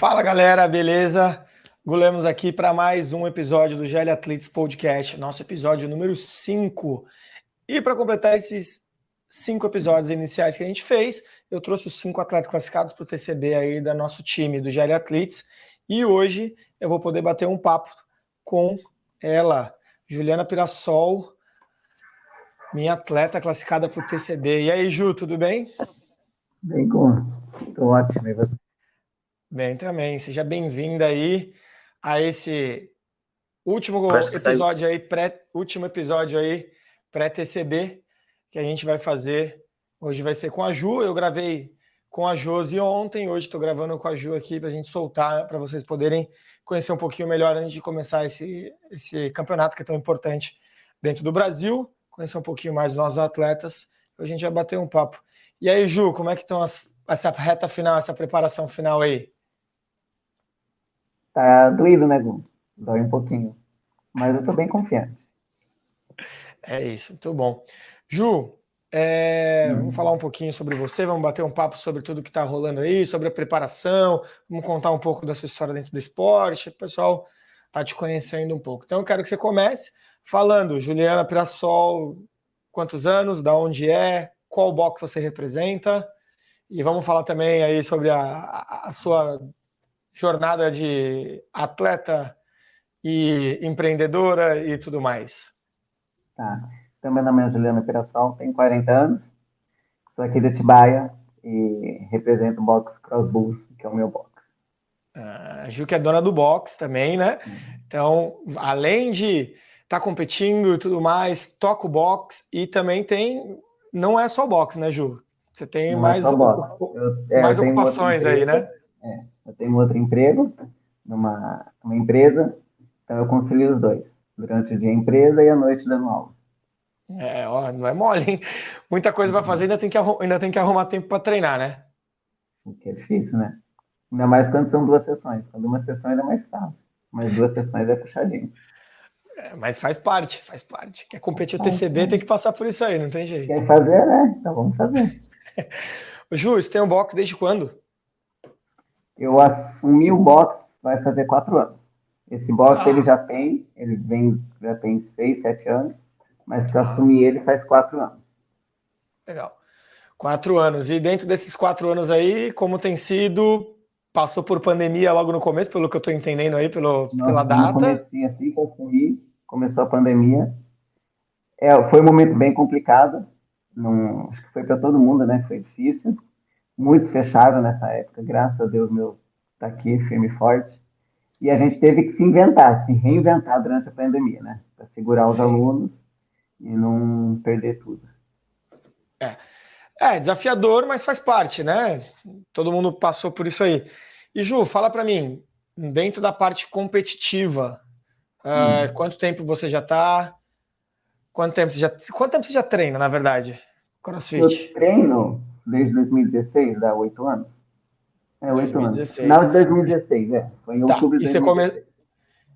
Fala galera, beleza? Gulemos aqui para mais um episódio do GL Athletes Podcast, nosso episódio número 5. E para completar esses 5 episódios iniciais que a gente fez, eu trouxe os 5 atletas classificados para o TCB aí do nosso time do GL Athletes. E hoje eu vou poder bater um papo com ela, Juliana Pirassol, minha atleta classificada para o TCB. E aí, Ju, tudo bem? Bem, tô ótimo. E você? Bem também. Seja bem-vinda aí a esse último episódio aí pré-TCB que a gente vai fazer. Hoje vai ser com a Ju. Eu gravei com a Josi ontem. Hoje estou gravando com a Ju aqui para a gente soltar, para vocês poderem conhecer um pouquinho melhor antes de começar esse campeonato que é tão importante dentro do Brasil. Conhecer um pouquinho mais dos nossos atletas. Hoje a gente vai bater um papo. E aí, Ju, como é que estão essa reta final, essa preparação final aí? Tá doído, né, Gu? Dói um pouquinho. Mas eu tô bem confiante. É isso, muito bom. Ju, vamos falar um pouquinho sobre você, vamos bater um papo sobre tudo que está rolando aí, sobre a preparação, vamos contar um pouco da sua história dentro do esporte, o pessoal está te conhecendo um pouco. Então eu quero que você comece falando, Juliana Pirassol, quantos anos, da onde é, qual box você representa, e vamos falar também aí sobre a sua jornada de atleta e empreendedora e tudo mais. Tá. Então, meu nome é Juliana Pirassol, tenho 40 anos, sou aqui de Atibaia e represento o box Cross Bulls, que é o meu box. A Ju que é dona do box também, né? Então, além de estar competindo e tudo mais, toca o box e também tem... Não é só box, né, Ju? Você tem Não é mais, só box. mais Eu tenho um outro ocupações aí, emprego, né? eu tenho um outro emprego numa empresa, então eu concilio os dois. Durante o dia empresa e à noite dando aula. Ó, não é mole, hein? Muita coisa para fazer, ainda tem que arrumar tempo para treinar, né? O que é difícil, né? Ainda mais quando são 2 sessões. Quando uma sessão ainda é mais fácil. Mas 2 sessões é puxadinho. Mas faz parte, faz parte. Quer competir o Ah, TCB, tem que passar por isso aí, não tem jeito. quer fazer, né? Então vamos fazer. Ju, você tem um box desde quando? Eu assumi o box vai fazer 4 anos. Esse box Tá, já tem 6, 7 anos, mas que eu tá, assumi ele faz 4 anos. legal. 4 anos. E dentro desses 4 anos aí, como tem sido? Passou por pandemia logo no começo, pelo que eu estou entendendo aí, pela No data. comecinho assim que eu assumi, começou a pandemia. Foi um momento bem complicado. Não, acho que foi para todo mundo, né? Foi difícil. Muitos fecharam nessa época. Graças a Deus, meu tá aqui firme e forte. E a gente teve que se reinventar durante a pandemia, né? Para segurar os Sim. alunos e não perder tudo. Desafiador, mas faz parte, né? Todo mundo passou por isso aí. E Ju, fala para mim, dentro da parte competitiva, quanto tempo você já está? Quanto tempo você já treina, na verdade? Eu CrossFit? treino desde 2016, dá 8 anos. 8 anos. Final 2016. de 2016, foi em Tá. outubro de 2016.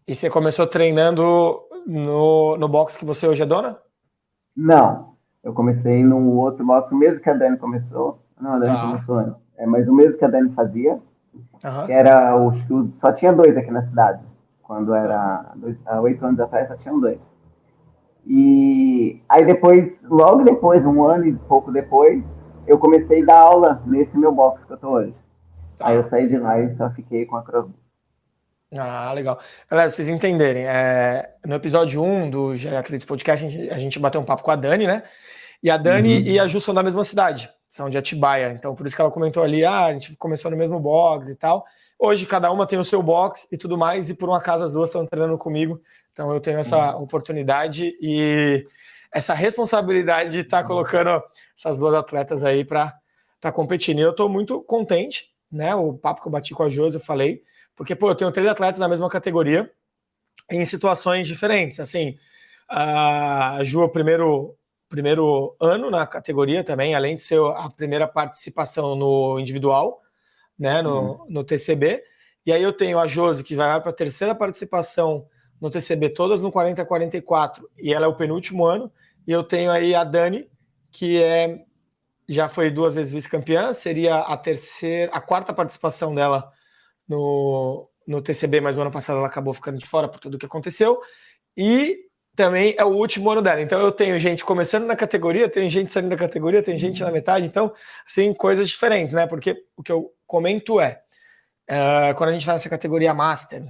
E você começou treinando no box que você hoje é dona? Não, eu comecei no outro box, o mesmo que a Dani começou. Não, a Dani Tá. começou antes. Mas o mesmo que a Dani fazia, que Aham. era só tinha 2 aqui na cidade. Quando Tá. há 8 anos atrás, só tinham 2. E aí depois, logo depois, um ano e pouco depois, eu comecei a dar aula nesse meu box que eu tô hoje. Aí eu Tá. saí de lá e só fiquei com a Crossbus. Ah, legal. Galera, pra vocês entenderem, no episódio 1 do GE Athletes Podcast, a gente bateu um papo com a Dani, né? E a Dani e a Uhum. Ju são da mesma cidade, são de Atibaia. Então, por isso que ela comentou ali, a gente começou no mesmo box e tal. Hoje, cada uma tem o seu box e tudo mais, e por um acaso as duas estão treinando comigo. Então, eu tenho essa oportunidade e essa responsabilidade de estar colocando essas duas atletas aí para estar competindo. E eu estou muito contente, né? O papo que eu bati com a Josi, eu falei, porque, pô, eu tenho 3 atletas na mesma categoria, em situações diferentes. Assim, a Ju é o primeiro ano na categoria também, além de ser a primeira participação no individual, né, no TCB. E aí eu tenho a Josi, que vai para a terceira participação no TCB, todas no 40-44, e ela é o penúltimo ano. E eu tenho aí a Dani, que já foi 2 vezes vice-campeã, seria a quarta participação dela no TCB, mas o ano passado ela acabou ficando de fora por tudo que aconteceu. E também é o último ano dela. Então eu tenho gente começando na categoria, tenho gente saindo da categoria, tem gente na metade. Então, assim, coisas diferentes, né? Porque o que eu comento quando a gente está nessa categoria Master,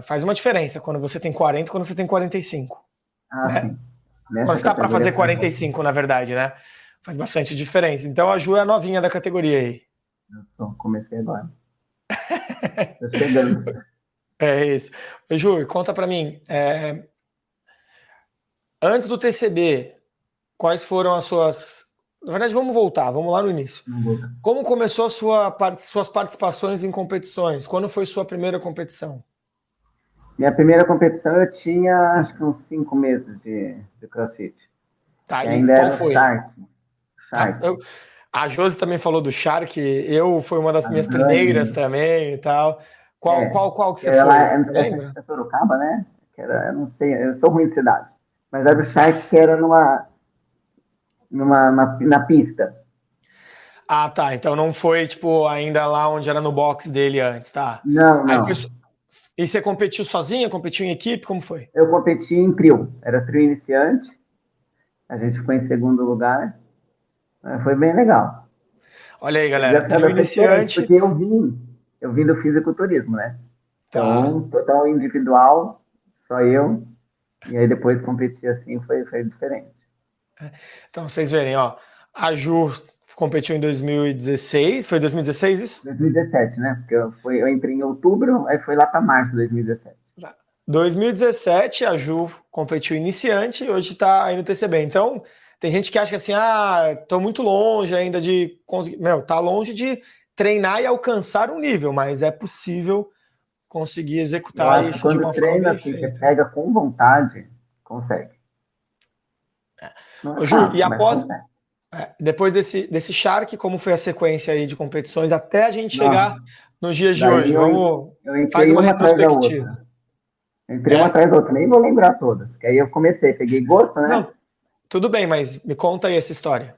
faz uma diferença quando você tem 40 e quando você tem 45. Ah, Né? sim. Quando Nessa você está para fazer categoria faz 45, na verdade, né? Faz bastante diferença. Então a Ju é a novinha da categoria aí. Eu só comecei agora. Tô chegando. É isso. Ju, conta para mim, antes do TCB, quais foram as suas... Na verdade, vamos voltar, vamos lá no início. Não vou. Como começou suas participações em competições? Quando foi sua primeira competição? Minha primeira competição eu tinha acho que uns 5 meses de CrossFit. Tá, E e ainda qual era o foi? Shark. Ah, Shark. a Josi também falou do Shark, foi uma das A minhas primeiras Dani. também e tal. É. Qual que Que você era lá, foi? eu não Você sei, acho lembra? que é Sorocaba, né? Que era, eu não sei, eu sou ruim de cidade. Mas era o Shark que era na pista. Ah, tá. Então não foi, tipo, ainda lá onde era no box dele antes, tá? Não, Aí foi. não. E você competiu sozinha? Competiu em equipe? Como foi? Eu competi em trio. Era trio iniciante. A gente ficou em segundo lugar. Foi bem legal. Olha aí, O galera. Trio desafiador foi diferente, iniciante. porque eu vim do fisiculturismo, né? Tá. Então, total individual, só eu. E aí depois competir assim foi diferente. Então, vocês verem, ó. A Ju competiu em 2016. Foi 2016 isso? 2017, né? Porque eu entrei em outubro, aí foi lá para março de 2017. Tá. 2017, a Ju competiu iniciante e hoje tá aí no TCB. Então, tem gente que acha que assim, tô muito longe ainda de conseguir. Meu, tá longe de treinar e alcançar um nível, mas é possível conseguir Eu executar acho que isso de quando uma forma treina bem assim, você feita. pega com vontade, consegue. Não é Ô, Ju, e fácil, mas após, consegue. depois desse Shark, como foi a sequência aí de competições até a gente chegar Nossa, nos dias de daí hoje? eu Faz entrei uma uma atrás da retrospectiva. outra. Eu entrei uma É? atrás da outra, nem vou lembrar todas. Porque aí eu comecei, peguei gosto, né? Não, tudo bem, mas me conta aí essa história.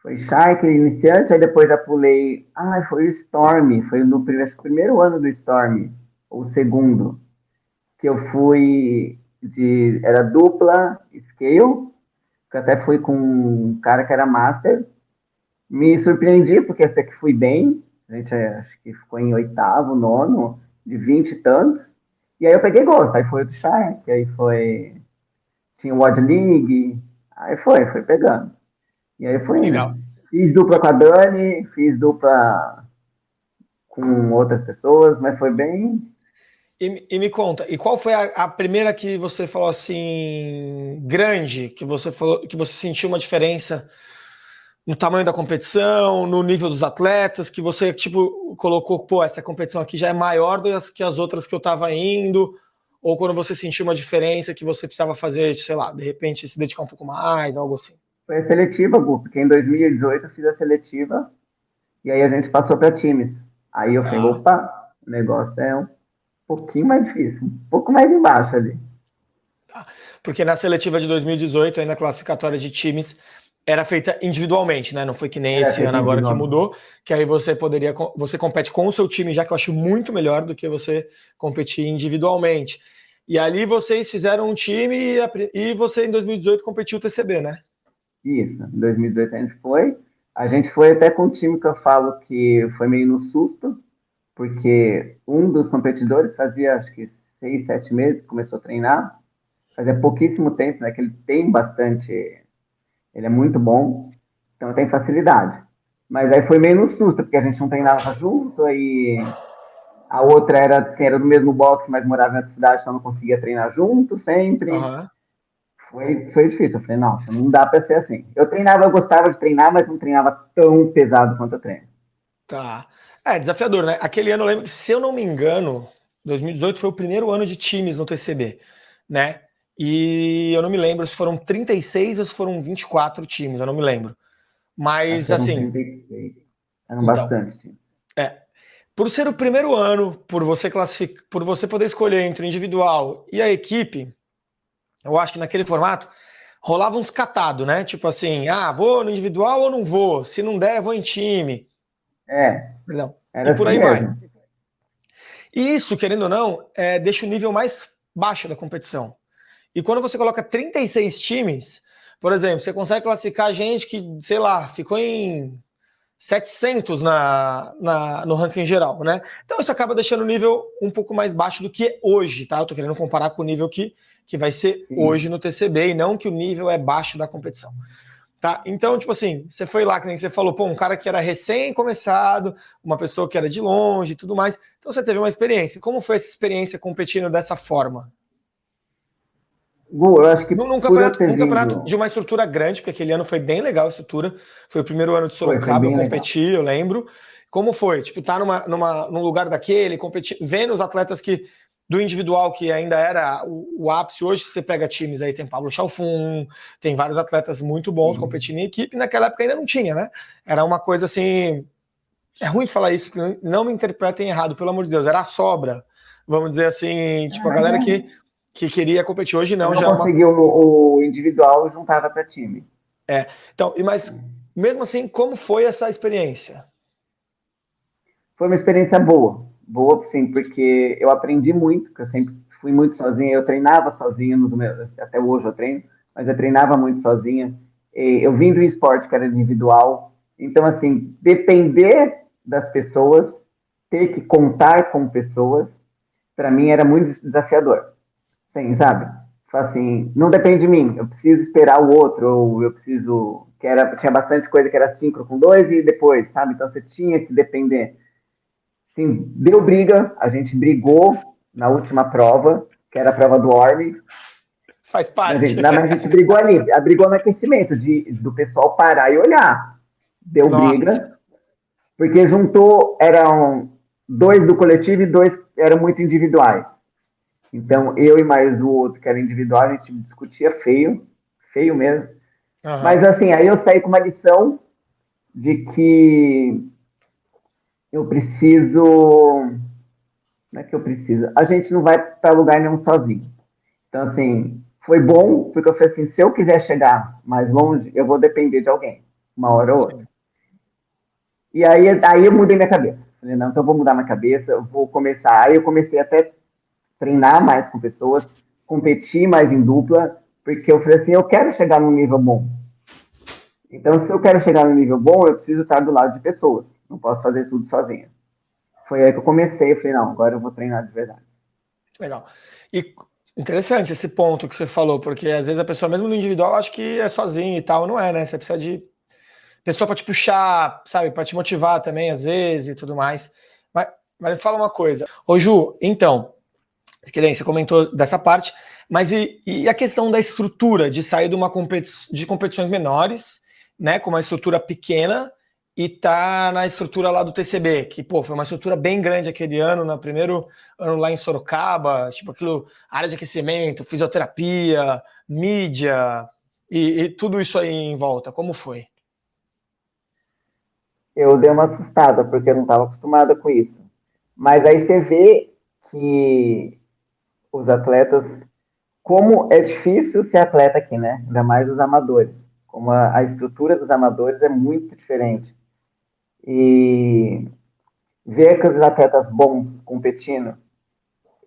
Foi Shark, iniciante, aí depois já pulei. Ah, foi o Storm, foi no primeiro ano do Storm, ou segundo, que eu fui era dupla scale, que até fui com um cara que era master. Me surpreendi, porque até que fui bem, a gente acho que ficou em oitavo, nono, de 20 e tantos. E aí eu peguei gosto, aí foi o do Shark, aí tinha o Wad League, aí foi pegando. E aí foi indo. Legal. Fiz dupla com a Dani, fiz dupla com outras pessoas, mas foi bem. E me conta, e qual foi a primeira que você falou assim, grande, que você falou, que você sentiu uma diferença no tamanho da competição, no nível dos atletas, que você, tipo, colocou, pô, essa competição aqui já é maior do que as outras que eu tava indo, ou quando você sentiu uma diferença que você precisava fazer, sei lá, de repente se dedicar um pouco mais, algo assim. Foi a seletiva, Gu, porque em 2018 eu fiz a seletiva e aí a gente passou para times. Aí eu falei, Tá. opa, o negócio é um pouquinho mais difícil, um pouco mais embaixo ali. Tá. Porque na seletiva de 2018, ainda a classificatória de times era feita individualmente, né? Não foi que nem Era esse feito ano agora que individualmente. mudou, que aí você compete com o seu time, já que eu acho muito melhor do que você competir individualmente. E ali vocês fizeram um time e você em 2018 competiu o TCB, né? Isso, em 2018 a gente foi. A gente foi até com um time que eu falo que foi meio no susto, porque um dos competidores fazia acho que 6, 7 meses que começou a treinar, fazia pouquíssimo tempo, né? Que ele tem bastante, ele é muito bom, então tem facilidade. Mas aí foi meio no susto, porque a gente não treinava junto, aí a outra era, assim, era do mesmo box, mas morava em outra cidade, então não conseguia treinar junto sempre. Aham. Foi difícil. Eu falei, não dá pra ser assim. Eu gostava de treinar, mas não treinava tão pesado quanto eu treino. Tá. É desafiador, né? Aquele ano eu lembro que, se eu não me engano, 2018 foi o primeiro ano de times no TCB, né? E eu não me lembro se foram 36 ou se foram 24 times, eu não me lembro. Acho Mas que eram assim, 36. Eram então, bastante. Sim. é, por ser o primeiro ano, por você poder escolher entre o individual e a equipe, eu acho que naquele formato rolava uns catado, né? Tipo assim, vou no individual ou não vou? Se não der, vou em time. É, Perdão. E era por assim aí vai. mesmo. E isso, querendo ou não, deixa o nível mais baixo da competição. E quando você coloca 36 times, por exemplo, você consegue classificar gente que, sei lá, ficou em 700 no ranking geral, né? Então isso acaba deixando o nível um pouco mais baixo do que é hoje, tá? Eu tô querendo comparar com o nível que vai ser hoje no TCB, e não que o nível é baixo da competição. Tá? Então, tipo assim, você foi lá, que nem você falou, pô, um cara que era recém-começado, uma pessoa que era de longe e tudo mais. Então você teve uma experiência. Como foi essa experiência competindo dessa forma? Gu, eu acho que Num por eu campeonato, ter um campeonato de vindo. uma estrutura grande, porque aquele ano foi bem legal a estrutura. Foi o primeiro ano de Foi Sorocaba, eu bem legal. competi, eu lembro. Como foi? Tipo, tá num lugar daquele, competir, vendo os atletas que do individual, que ainda era o ápice. Hoje você pega times aí, tem Pablo Chalfun, tem vários atletas muito bons Sim. competindo em equipe, naquela época ainda não tinha, né? Era uma coisa assim, é ruim falar isso, porque não me interpretem errado, pelo amor de Deus, era a sobra, vamos dizer assim, tipo, a Mas galera que queria competir. Hoje se não, não já é uma. conseguiu o individual, juntava para time. Então, mas mesmo assim, como foi essa experiência? Foi uma experiência boa. Boa, sim, porque eu aprendi muito, porque eu sempre fui muito sozinha. Eu treinava sozinha, até hoje eu treino, mas eu treinava muito sozinha. Eu vim do esporte que era individual. Então, assim, depender das pessoas, ter que contar com pessoas, para mim era muito desafiador. Sim, sabe? Assim, não depende de mim. Eu preciso esperar o outro, ou eu preciso. Tinha bastante coisa que era síncro com dois e depois, sabe? Então você tinha que depender. Sim, deu briga, a gente brigou na última prova, que era a prova do Orme. Faz parte. Mas a gente brigou ali, brigou no aquecimento, do pessoal parar e olhar. Deu Nossa. briga, porque juntou, eram dois do coletivo e dois eram muito individuais. Então, eu e mais o outro, que era individual, a gente discutia feio, feio mesmo. Mas, Uhum. assim, aí eu saí com uma lição de que eu preciso. Não é que eu preciso. A gente não vai para lugar nenhum sozinho. Então, assim, foi bom, porque eu falei assim: se eu quiser chegar mais longe, eu vou depender de alguém, uma hora ou outra. Sim. E aí eu mudei minha cabeça. Falei: não, então eu vou mudar minha cabeça, eu vou começar. Aí eu comecei até a treinar mais com pessoas, competir mais em dupla, porque eu falei assim: eu quero chegar num nível bom. Então, se eu quero chegar num nível bom, eu preciso estar do lado de pessoas. Não posso fazer tudo sozinho. Foi aí que eu comecei. Eu falei: não, agora eu vou treinar de verdade. Legal. E interessante esse ponto que você falou, porque às vezes a pessoa, mesmo no individual, acha que é sozinha e tal, não é, né? Você precisa de pessoa para te puxar, sabe, para te motivar também, às vezes e tudo mais. Mas, mas fala uma coisa. Ô, Ju, então, que nem você comentou dessa parte, mas e a questão da estrutura, de sair de competições menores, né, com uma estrutura pequena, e tá na estrutura lá do TCB, que, pô, foi uma estrutura bem grande aquele ano, no primeiro ano lá em Sorocaba, tipo aquilo, área de aquecimento, fisioterapia, mídia, e tudo isso aí em volta, como foi? Eu dei uma assustada, porque eu não estava acostumada com isso. Mas aí você vê que os atletas, como é difícil ser atleta aqui, né? Ainda mais os amadores. Como a estrutura dos amadores é muito diferente. E ver aqueles atletas bons competindo,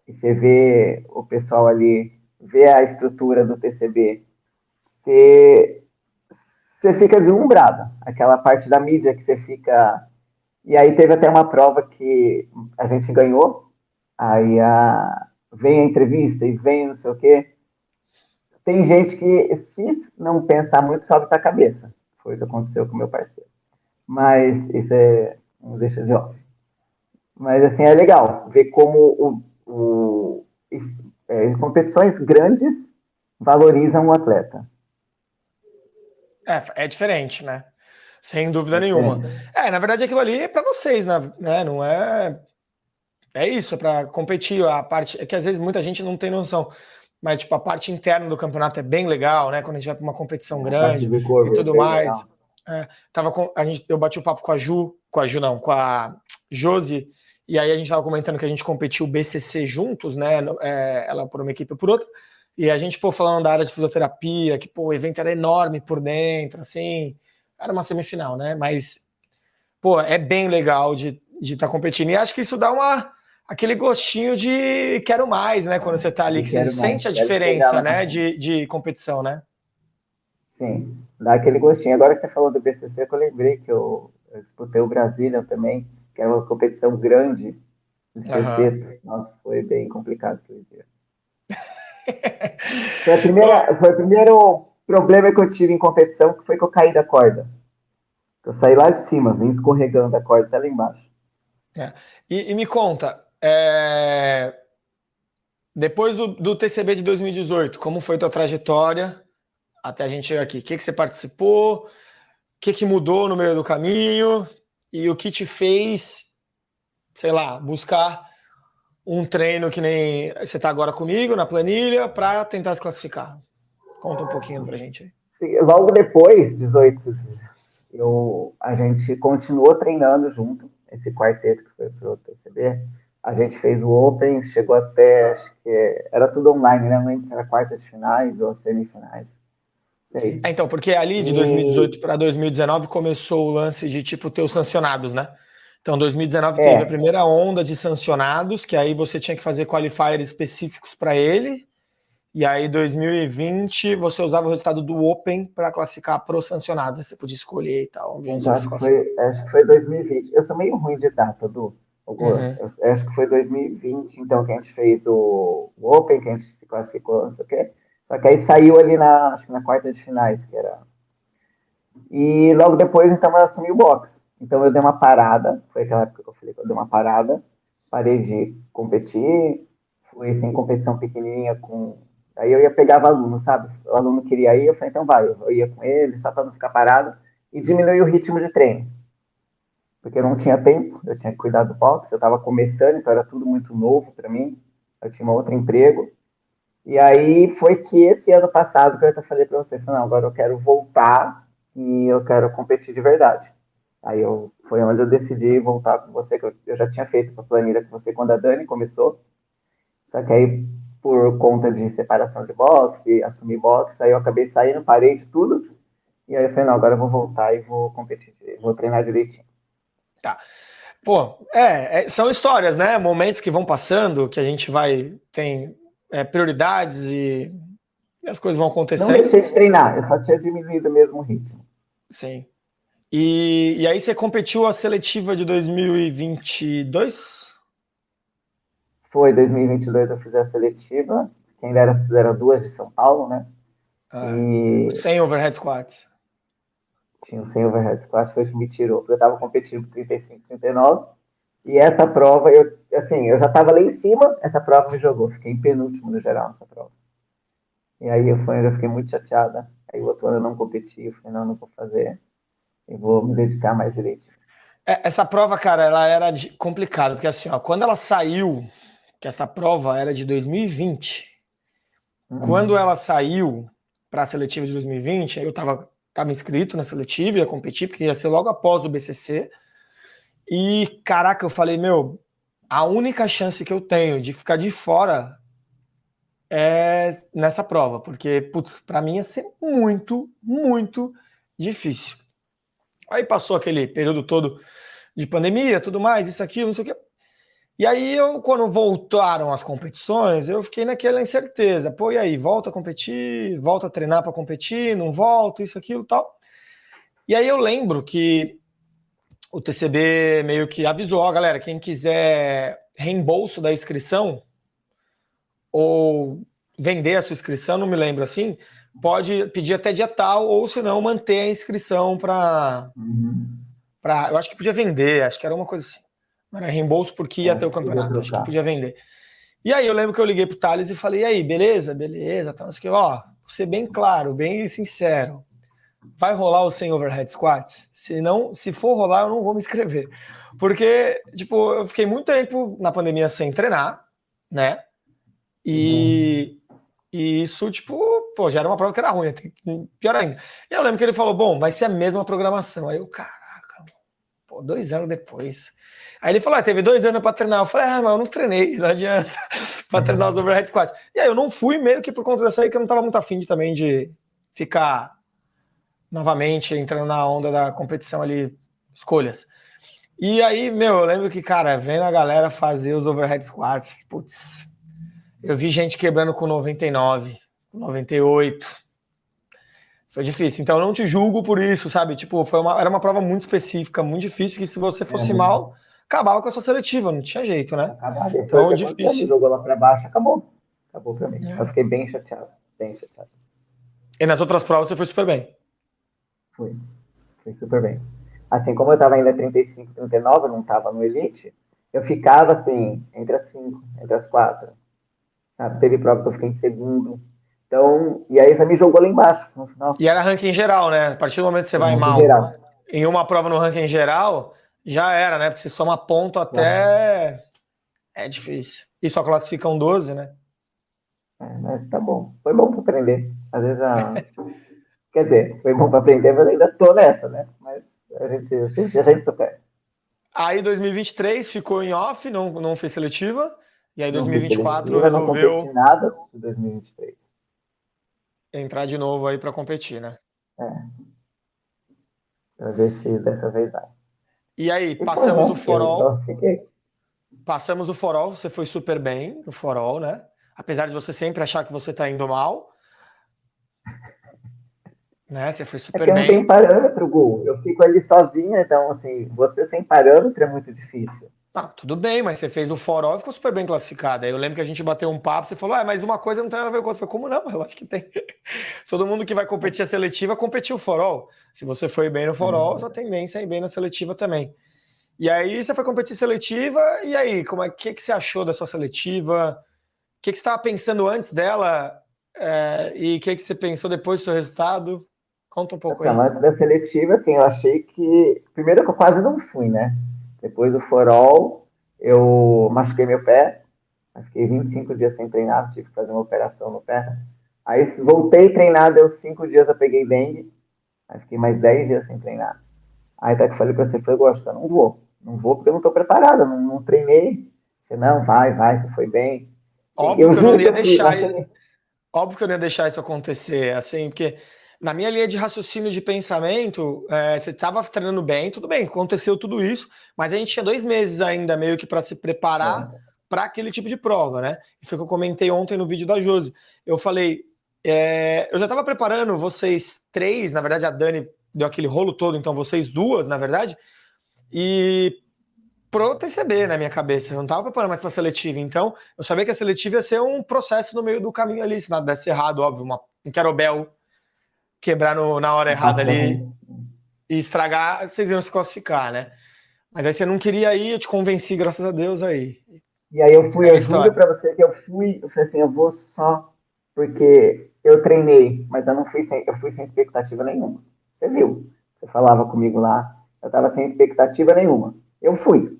e você vê o pessoal ali, vê a estrutura do TCB, você, você fica deslumbrado. Aquela parte da mídia que você fica. E aí teve até uma prova que a gente ganhou, aí vem a entrevista e vem não sei o quê. Tem gente que, se não pensar muito, sobe para a cabeça. Foi o que aconteceu com o meu parceiro. Mas isso não deixa de off. Mas assim, é legal ver como competições grandes valorizam o atleta. É diferente, né? Sem dúvida É nenhuma. diferente. Na verdade, aquilo ali é para vocês, né? Não é. É isso, é para competir. A parte. É que às vezes muita gente não tem noção. Mas, tipo, a parte interna do campeonato é bem legal, né? Quando a gente vai para uma competição A parte grande de e recovery é tudo bem mais. legal. Eu bati o papo com a Josi, e aí a gente tava comentando que a gente competiu o BCC juntos, né? Ela por uma equipe e por outra. E a gente, pô, falando da área de fisioterapia, que, pô, o evento era enorme por dentro, assim. Era uma semifinal, né? Mas, pô, é bem legal de estar competindo. E acho que isso dá uma. aquele gostinho de quero mais, né? Quando você tá ali, que você sente a diferença, né? De competição, né? Sim, dá aquele gostinho. Agora que você falou do BCC, que eu lembrei que eu disputei o Brasília também, que era uma competição grande de sexteto. Nossa, foi bem complicado aquele dia. Foi o primeiro problema que eu tive em competição, que foi que eu caí da corda. Eu saí lá de cima, vim escorregando a corda até lá embaixo. E me conta, depois do TCB de 2018, como foi tua trajetória até a gente chegar aqui? O que você participou? O que mudou no meio do caminho? E o que te fez, sei lá, buscar um treino que nem você está agora comigo na planilha para tentar se classificar? Conta um pouquinho pra gente aí. Sim, logo depois, 18, a gente continuou treinando junto, esse quarteto que foi pro TCB. A gente fez o Open, chegou até, acho que era tudo online, né? Não lembro se era quartas de finais ou semifinais. Sei. Então, porque ali de 2018 para 2019 começou o lance de tipo ter os sancionados, né? Então, 2019 teve a primeira onda de sancionados, que aí você tinha que fazer qualifiers específicos para ele. E aí, 2020, você usava o resultado do Open para classificar para os sancionados. Aí você podia escolher e tal. Acho que foi 2020. Eu sou meio ruim de data, Du. Acho que foi 2020, então, que a gente fez o Open, que a gente se classificou, não sei o quê. Só que aí saiu ali acho que na quarta de finais, que era. E logo depois, então, eu assumi o boxe. Então, eu dei uma parada. Foi aquela época que eu falei que eu dei uma parada. Parei de competir. Fui sem competição pequenininha com. Aí eu ia pegar aluno, sabe? O aluno queria ir, eu falei, então vai. Eu ia com ele, só para não ficar parado. E diminuir o ritmo de treino. Porque eu não tinha tempo, eu tinha que cuidar do boxe, eu estava começando, então era tudo muito novo para mim. Eu tinha um outro emprego. E aí foi que esse ano passado que eu até falei para você, não, agora eu quero voltar e eu quero competir de verdade. Aí foi onde eu decidi voltar com você, que eu já tinha feito a planilha com você quando a Dani começou. Só que aí, por conta de separação de boxe, assumir boxe, aí eu acabei saindo, parei de tudo. E aí eu falei, não, agora eu vou voltar e vou competir, vou treinar direitinho. Tá. Pô, são histórias, né? Momentos que vão passando, que a gente tem prioridades e as coisas vão acontecendo. Não deixei de treinar, eu só tinha diminuído mesmo o ritmo. Sim. E aí você competiu a seletiva de 2022? Foi 2022 eu fiz a seletiva, que ainda eram duas de São Paulo, né? E 100 overhead squats. Tinha o 100 overhead squats, foi o que me tirou. Eu estava competindo por 35, 39. E essa prova, eu já estava lá em cima, essa prova me jogou. Fiquei em penúltimo no geral nessa prova. E aí eu fiquei muito chateada. Aí o outro ano eu não competi, eu falei, não vou fazer. Eu vou me dedicar mais direitinho. Essa prova, cara, ela era complicada, porque assim, ó, quando ela saiu, que essa prova era de 2020, quando ela saiu para a seletiva de 2020, aí eu estava inscrito na seletiva, ia competir, porque ia ser logo após o BCC. E, caraca, eu falei, meu, a única chance que eu tenho de ficar de fora é nessa prova, porque, putz, para mim ia ser muito, muito difícil. Aí passou aquele período todo de pandemia, tudo mais, isso, aquilo, não sei o quê. E aí, quando voltaram as competições, eu fiquei naquela incerteza. Pô, e aí, volta a competir, volta a treinar para competir, não volto, isso, aquilo, tal. E aí eu lembro que o TCB meio que avisou, ó, galera, quem quiser reembolso da inscrição ou vender a sua inscrição, não me lembro assim, pode pedir até dia tal, ou se não, manter a inscrição para... Eu acho que podia vender, acho que era uma coisa assim. Não era reembolso porque ia ter o campeonato, acho que podia vender. E aí eu lembro que eu liguei pro Thales e falei, e aí, beleza, tá, não sei o que, ó, vou ser bem claro, bem sincero, vai rolar o 100 overhead squats? Se for rolar, eu não vou me inscrever. Porque, tipo, eu fiquei muito tempo na pandemia sem treinar, né? E isso, tipo, pô, já era uma prova que era ruim, pior ainda. E eu lembro que ele falou, bom, vai ser a mesma programação. Aí eu, caraca, pô, 2 anos depois. Aí ele falou, teve 2 anos para treinar. Eu falei, mas eu não treinei, não adianta para treinar os overhead squats. E aí eu não fui meio que por conta dessa aí, que eu não tava muito afim também de ficar novamente entrando na onda da competição ali, escolhas. E aí, meu, eu lembro que, cara, vendo a galera fazer os overhead squats, putz, eu vi gente quebrando com 99, com 98. Foi difícil. Então eu não te julgo por isso, sabe? Tipo, era uma prova muito específica, muito difícil, que se você fosse É, mal, acabava com a sua seletiva, não tinha jeito, né? acabar. Depois Então, que aconteceu, me difícil. jogou lá pra baixo, acabou. Acabou pra mim. Eu É. fiquei bem chateado. Bem chateado. E nas outras provas você foi super bem. Fui. Fui super bem. Assim, como eu tava ainda 35, 39, eu não tava no Elite, eu ficava assim, entre as 5, entre as 4. Sabe? Teve prova que eu fiquei em segundo. Então, e aí você me jogou lá embaixo no final. E era ranking geral, né? A partir do momento que você Foi vai ranking mal geral. em uma prova no ranking geral, já era, né? Porque você soma ponto Já. até. É difícil. E só classificam 12, né? É, mas tá bom. Foi bom para aprender. Às vezes quer dizer, foi bom para aprender, mas ainda tô nessa, né? Mas a gente supera. Aí 2023 ficou em off, não fez seletiva. E aí Não fiz 2024 seletiva, não competi resolveu nada em 2023. entrar de novo aí para competir, né? É, para ver se dessa vez vai. E aí, E foi, passamos o né? Eu forol, classifiquei. passamos o forol, você foi super bem no forol, né? Apesar de você sempre achar que você tá indo mal, né? Você foi É super que eu não tenho bem. parâmetro, Gu. Eu fico ali sozinha, então, assim, você sem parâmetro é muito difícil. Ah, tudo bem, mas você fez o forol e ficou super bem classificado. Aí eu lembro que a gente bateu um papo, você falou, mas uma coisa não tem nada a ver com a outra. Eu falei, como não? Eu acho que tem. Todo mundo que vai competir a seletiva competiu o forol. Se você foi bem no forol, sua É, tendência é ir bem na seletiva também. E aí você foi competir seletiva, e aí, que você achou da sua seletiva? O que você estava pensando antes dela? E o que você pensou depois do seu resultado? Conta um pouco então, aí. antes da seletiva, assim, eu achei que. Primeiro que eu quase não fui, né? Depois do forol, eu machuquei meu pé. Eu fiquei 25 dias sem treinar, tive que fazer uma operação no pé. Aí voltei a treinar, deu 5 dias, eu peguei dengue. Aí fiquei mais 10 dias sem treinar. Aí até que falei pra você, falei, gosto, eu não vou. Não vou porque eu não tô preparado, não treinei. Você, não, vai, você foi bem. Sim, Óbvio eu que eu não juro que ia eu fui, deixar, nossa, óbvio que eu não ia deixar isso acontecer, assim, porque na minha linha de raciocínio de pensamento, você estava treinando bem, tudo bem, aconteceu tudo isso, mas a gente tinha 2 meses ainda meio que para se preparar é, para aquele tipo de prova, né? E foi o que eu comentei ontem no vídeo da Josi. Eu falei, eu já estava preparando vocês três, na verdade a Dani deu aquele rolo todo, então vocês duas, na verdade, e pro TCB na minha cabeça. Eu não estava preparando mais para seletiva. Então, eu sabia que a seletiva ia ser um processo no meio do caminho ali, se nada desse errado, óbvio, um querobel quebrar na hora errada ali impactando. e estragar, vocês iam se classificar, né? Mas aí você não queria ir, eu te convenci, graças a Deus, aí. E aí eu fui, Segue a eu juro história. pra você que eu falei assim, eu vou só porque eu treinei, mas eu fui sem expectativa nenhuma. Você viu? Você falava comigo lá, eu tava sem expectativa nenhuma. Eu fui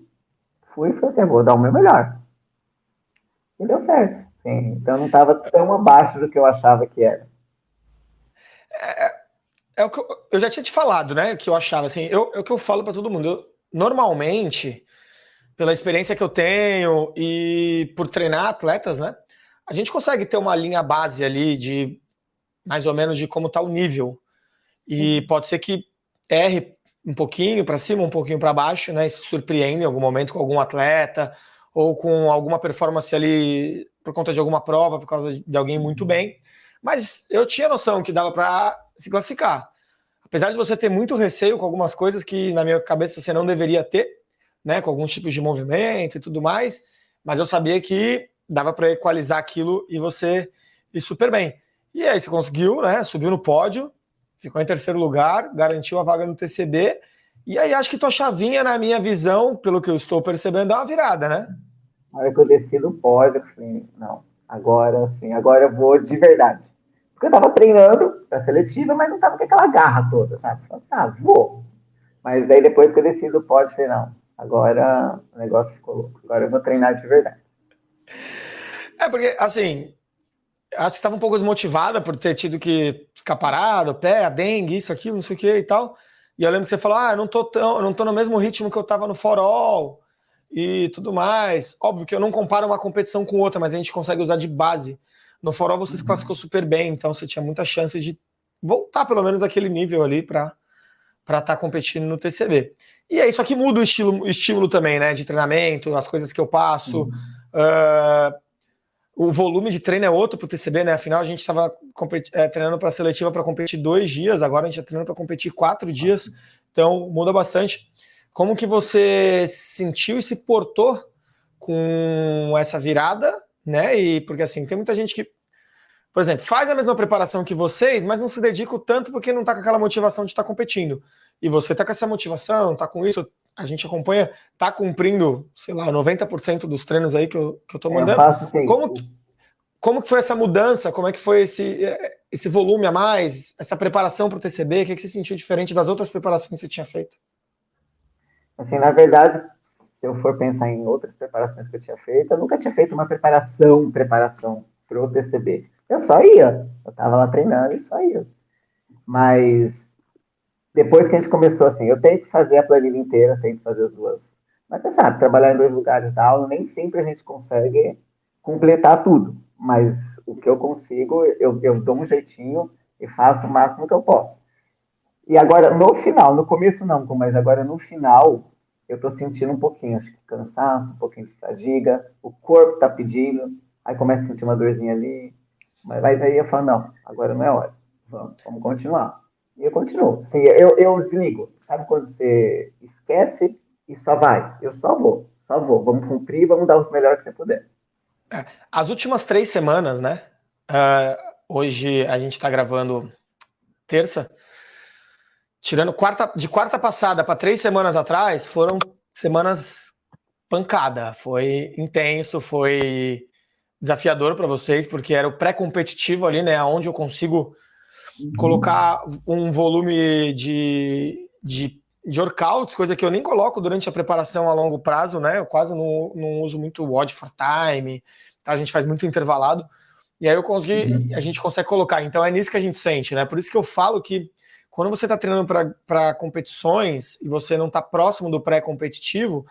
e falei assim, eu vou dar o meu melhor. E deu certo. Sim, então eu não estava tão abaixo do que eu achava que era. É o que eu já tinha te falado, né? Que eu achava assim, é o que eu falo para todo mundo. Normalmente, pela experiência que eu tenho e por treinar atletas, né? A gente consegue ter uma linha base ali de mais ou menos de como está o nível. E Uhum. pode ser que erre um pouquinho para cima, um pouquinho para baixo, né? E se surpreenda em algum momento com algum atleta ou com alguma performance ali por conta de alguma prova, por causa de alguém muito bem. Mas eu tinha noção que dava para se classificar. Apesar de você ter muito receio com algumas coisas que na minha cabeça você não deveria ter, né? Com alguns tipos de movimento e tudo mais, mas eu sabia que dava para equalizar aquilo e você ir super bem. E aí você conseguiu, né? Subiu no pódio, ficou em terceiro lugar, garantiu a vaga no TCB. E aí acho que tua chavinha, na minha visão, pelo que eu estou percebendo, dá uma virada, né? Na hora que eu desci do pódio, eu falei, não, agora sim, agora eu vou de verdade. Porque eu tava treinando pra seletiva, mas não tava com aquela garra toda, sabe? Falei, vou. Mas daí depois que eu desci do pódio, eu falei, não, agora o negócio ficou louco. Agora eu vou treinar de verdade. É porque, assim, acho que estava um pouco desmotivada por ter tido que ficar parado, pé, a dengue, isso, aquilo, não sei o que e tal. E eu lembro que você falou, eu não tô no mesmo ritmo que eu tava no forol e tudo mais. Óbvio que eu não comparo uma competição com outra, mas a gente consegue usar de base. No forol você se classificou Uhum. super bem, então você tinha muita chance de voltar pelo menos aquele nível ali para para estar competindo no TCB. E é isso aqui muda o estímulo também, né? De treinamento, as coisas que eu passo. O volume de treino é outro para o TCB, né? Afinal, a gente estava treinando para a seletiva para competir 2 dias, agora a gente está treinando para competir 4 dias. Então, muda bastante. Como que você sentiu e se portou com essa virada, né? E porque assim, tem muita gente que, por exemplo, faz a mesma preparação que vocês, mas não se dedica o tanto porque não está com aquela motivação de estar competindo. E você está com essa motivação, está com isso, a gente acompanha, está cumprindo, sei lá, 90% dos treinos aí que eu tô mandando. Eu faço sim. Como que foi essa mudança? Como é que foi esse volume a mais, essa preparação para o TCB? O que você sentiu diferente das outras preparações que você tinha feito? Assim, na verdade, se eu for pensar em outras preparações que eu tinha feito, eu nunca tinha feito uma preparação para o TCB. Eu só ia. Eu estava lá treinando e só ia. Mas depois que a gente começou assim, eu tenho que fazer a planilha inteira, tenho que fazer as duas. Mas você sabe, trabalhar em 2 lugares da aula, nem sempre a gente consegue completar tudo. Mas o que eu consigo, eu dou um jeitinho e faço o máximo que eu posso. E agora, no final, no começo não, mas agora no final, eu tô sentindo um pouquinho, acho que cansaço, um pouquinho de fadiga, o corpo tá pedindo, aí começa a sentir uma dorzinha ali, mas aí eu falo, não, agora não é hora, vamos continuar. E eu continuo. Assim, eu desligo. Sabe quando você esquece e só vai? Eu só vou. Vamos cumprir, vamos dar os melhores que você puder. As últimas 3 semanas, né? Hoje a gente tá gravando terça. Tirando de quarta passada para 3 semanas atrás, foram semanas pancada. Foi intenso, foi desafiador para vocês, porque era o pré-competitivo ali, né? Onde eu consigo colocar um volume de workouts, coisa que eu nem coloco durante a preparação a longo prazo, né? Eu quase não uso muito WOD for time, tá? A gente faz muito intervalado. E aí a gente consegue colocar. Então é nisso que a gente sente, né? Por isso que eu falo que quando você está treinando para competições e você não está próximo do pré-competitivo,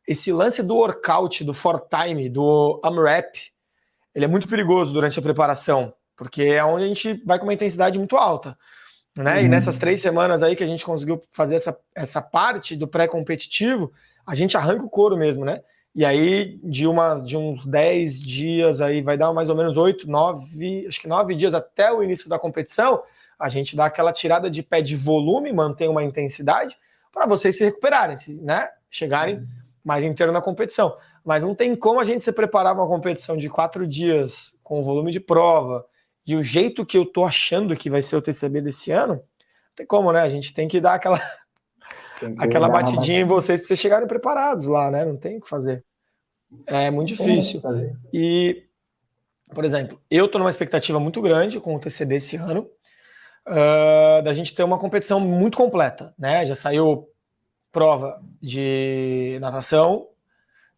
esse lance do workout, do for time, do AMRAP, ele é muito perigoso durante a preparação, porque é onde a gente vai com uma intensidade muito alta, né? E nessas 3 semanas aí que a gente conseguiu fazer essa parte do pré-competitivo, a gente arranca o couro mesmo, né? E aí, de uns 10 dias aí, vai dar mais ou menos 8, 9, acho que 9 dias até o início da competição, a gente dá aquela tirada de pé de volume, mantém uma intensidade, para vocês se recuperarem, né? Chegarem mais inteiro na competição. Mas não tem como a gente se preparar para uma competição de 4 dias com o volume de prova e o jeito que eu tô achando que vai ser o TCB desse ano, não tem como, né? A gente tem que dar aquela batidinha em vocês para vocês chegarem preparados lá, né? Não tem o que fazer. É muito difícil. E, por exemplo, eu tô numa expectativa muito grande com o TCB esse ano, da gente ter uma competição muito completa, né? Já saiu prova de natação,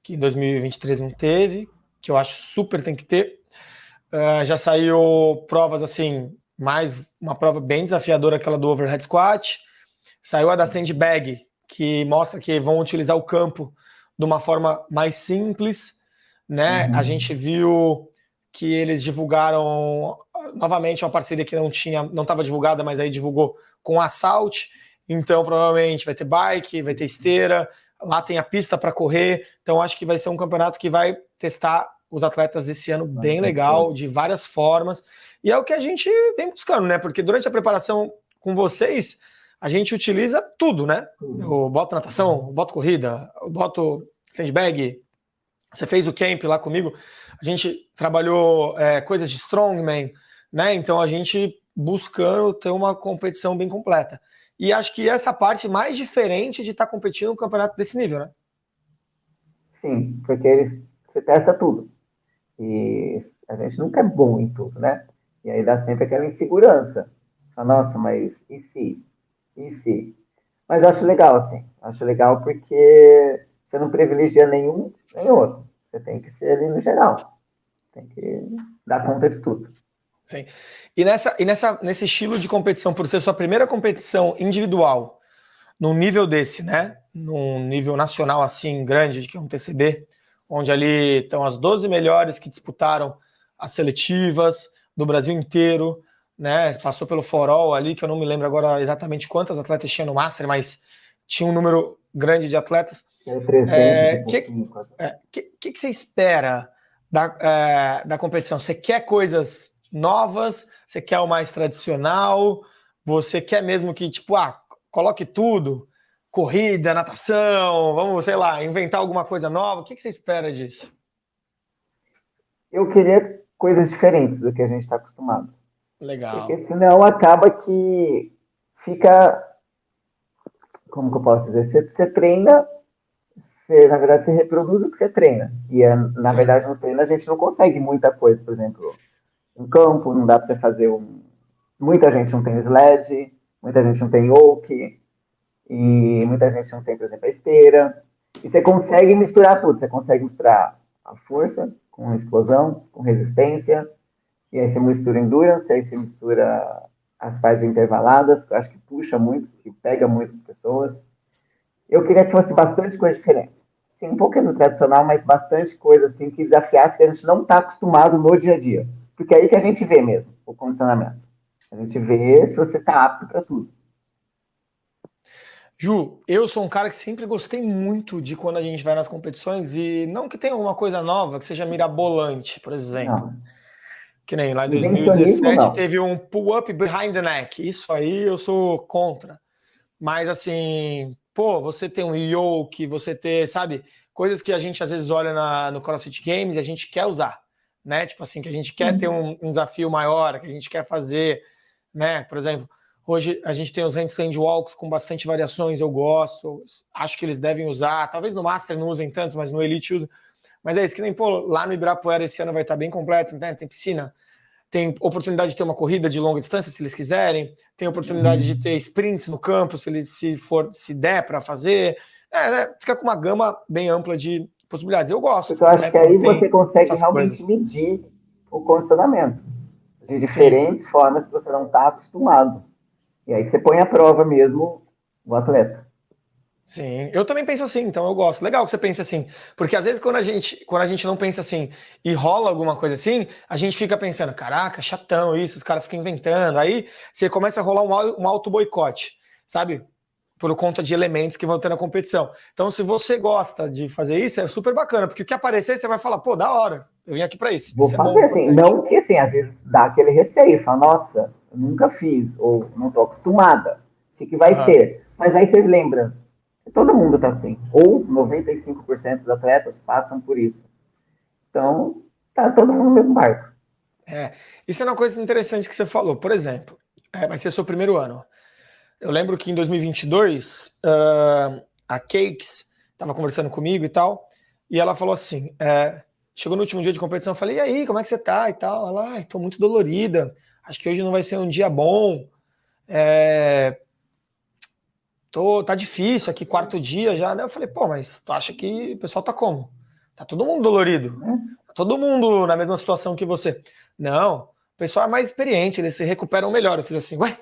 que em 2023 não teve, que eu acho super tem que ter. Já saiu provas assim, mais uma prova bem desafiadora, aquela do overhead squat. Saiu a da sandbag, que mostra que vão utilizar o campo de uma forma mais simples, né? A gente viu que eles divulgaram novamente uma parceria que não estava divulgada, mas aí divulgou com Assault. Então, provavelmente vai ter bike, vai ter esteira, lá tem a pista para correr. Então, acho que vai ser um campeonato que vai testar os atletas esse ano bem legal, de várias formas. E é o que a gente vem buscando, né? Porque durante a preparação com vocês, a gente utiliza tudo, né? Eu boto natação, eu boto corrida, eu boto sandbag. Você fez o camp lá comigo, a gente trabalhou coisas de strongman, né? Então a gente buscando ter uma competição bem completa. E acho que essa parte mais diferente de estar competindo no campeonato desse nível, né? Sim, porque você testa tudo. E a gente nunca é bom em tudo, né? E aí dá sempre aquela insegurança. Nossa, mas e se? E se? Mas eu acho legal, assim. Acho legal porque você não privilegia nenhum nem outro. Você tem que ser ali no geral. Tem que dar conta de tudo. Sim. E nesse estilo de competição, por ser sua primeira competição individual, num nível desse, né? Num nível nacional assim grande, que é um TCB, onde ali estão as 12 melhores que disputaram as seletivas do Brasil inteiro, né? Passou pelo forol ali, que eu não me lembro agora exatamente quantas atletas tinha no Master, mas tinha um número grande de atletas. É 300 e pouquinho. Que você espera da competição? Você quer coisas novas? Você quer o mais tradicional? Você quer mesmo que, tipo, coloque tudo? Corrida, natação, vamos, sei lá, inventar alguma coisa nova? O que você espera disso? Eu queria coisas diferentes do que a gente está acostumado. Legal. Porque senão acaba que fica. Como que eu posso dizer? Você treina, na verdade, você reproduz o que você treina. E, na Sim. verdade, no treino a gente não consegue muita coisa. Por exemplo, em campo, não dá para você fazer um. Muita gente não tem sled, muita gente não tem oak, e muita gente não tem, por exemplo, a esteira. E você consegue misturar tudo. Você consegue misturar a força com explosão, com resistência, e aí você mistura endurance, aí você mistura as partes intervaladas, que eu acho que puxa muito, que pega muitas pessoas. Eu queria que fosse bastante coisa diferente. Sim, um pouquinho tradicional, mas bastante coisa assim que desafiasse que a gente não está acostumado no dia a dia. Porque é aí que a gente vê mesmo o condicionamento. A gente vê se você está apto para tudo. Ju, eu sou um cara que sempre gostei muito de quando a gente vai nas competições e não que tenha alguma coisa nova, que seja mirabolante, por exemplo. Não. Que nem lá em Invencionismo, 2017 não. teve um pull-up behind the neck. Isso aí eu sou contra. Mas assim, pô, você tem um yoke, você ter, sabe, coisas que a gente às vezes olha no CrossFit Games e a gente quer usar, né? Tipo assim, que a gente quer ter um desafio maior, que a gente quer fazer, né? Por exemplo, hoje a gente tem os handstand walks com bastante variações, eu gosto, acho que eles devem usar, talvez no Master não usem tantos, mas no Elite usam. Mas é isso, que nem, pô, lá no Ibirapuera esse ano vai estar bem completo, né? Tem piscina, tem oportunidade de ter uma corrida de longa distância, se eles quiserem, tem oportunidade de ter sprints no campo, se der para fazer. Fica com uma gama bem ampla de possibilidades. Eu gosto, Porque eu acho né? que Quando aí você tem consegue essas realmente coisas. medir o condicionamento de Sim, diferentes formas que você não está acostumado. E aí você põe à prova mesmo o atleta. sim. Eu também penso assim, então eu gosto. Legal que você pense assim, porque às vezes quando a gente não pensa assim e rola alguma coisa assim, a gente fica pensando, caraca, chatão isso, os caras ficam inventando. Aí você começa a rolar um auto boicote, sabe? Por conta de elementos que vão ter na competição. Então, se você gosta de fazer isso, é super bacana, porque o que aparecer, você vai falar, pô, da hora, eu vim aqui para isso. Vou Isso é bom, fazer assim. importante. Não que assim, às vezes dá aquele receio, fala, nossa, eu nunca fiz, ou não estou acostumada. O que vai Uhum. ser? Mas aí você lembra, todo mundo está assim. Ou 95% dos atletas passam por isso. Então, tá todo mundo no mesmo barco. Isso é uma coisa interessante que você falou. Por exemplo, vai ser seu primeiro ano. Eu lembro que em 2022, a Cakes estava conversando comigo e tal, e ela falou assim: chegou no último dia de competição, eu falei, e aí, como é que você tá e tal? Ela, ai, tô muito dolorida, acho que hoje não vai ser um dia bom, é, tá difícil aqui, quarto dia já, né? Eu falei, pô, mas tu acha que o pessoal tá como? Tá todo mundo dolorido, Né? tá todo mundo na mesma situação que você. Não, o pessoal é mais experiente, eles se recuperam melhor. Eu fiz assim, ué,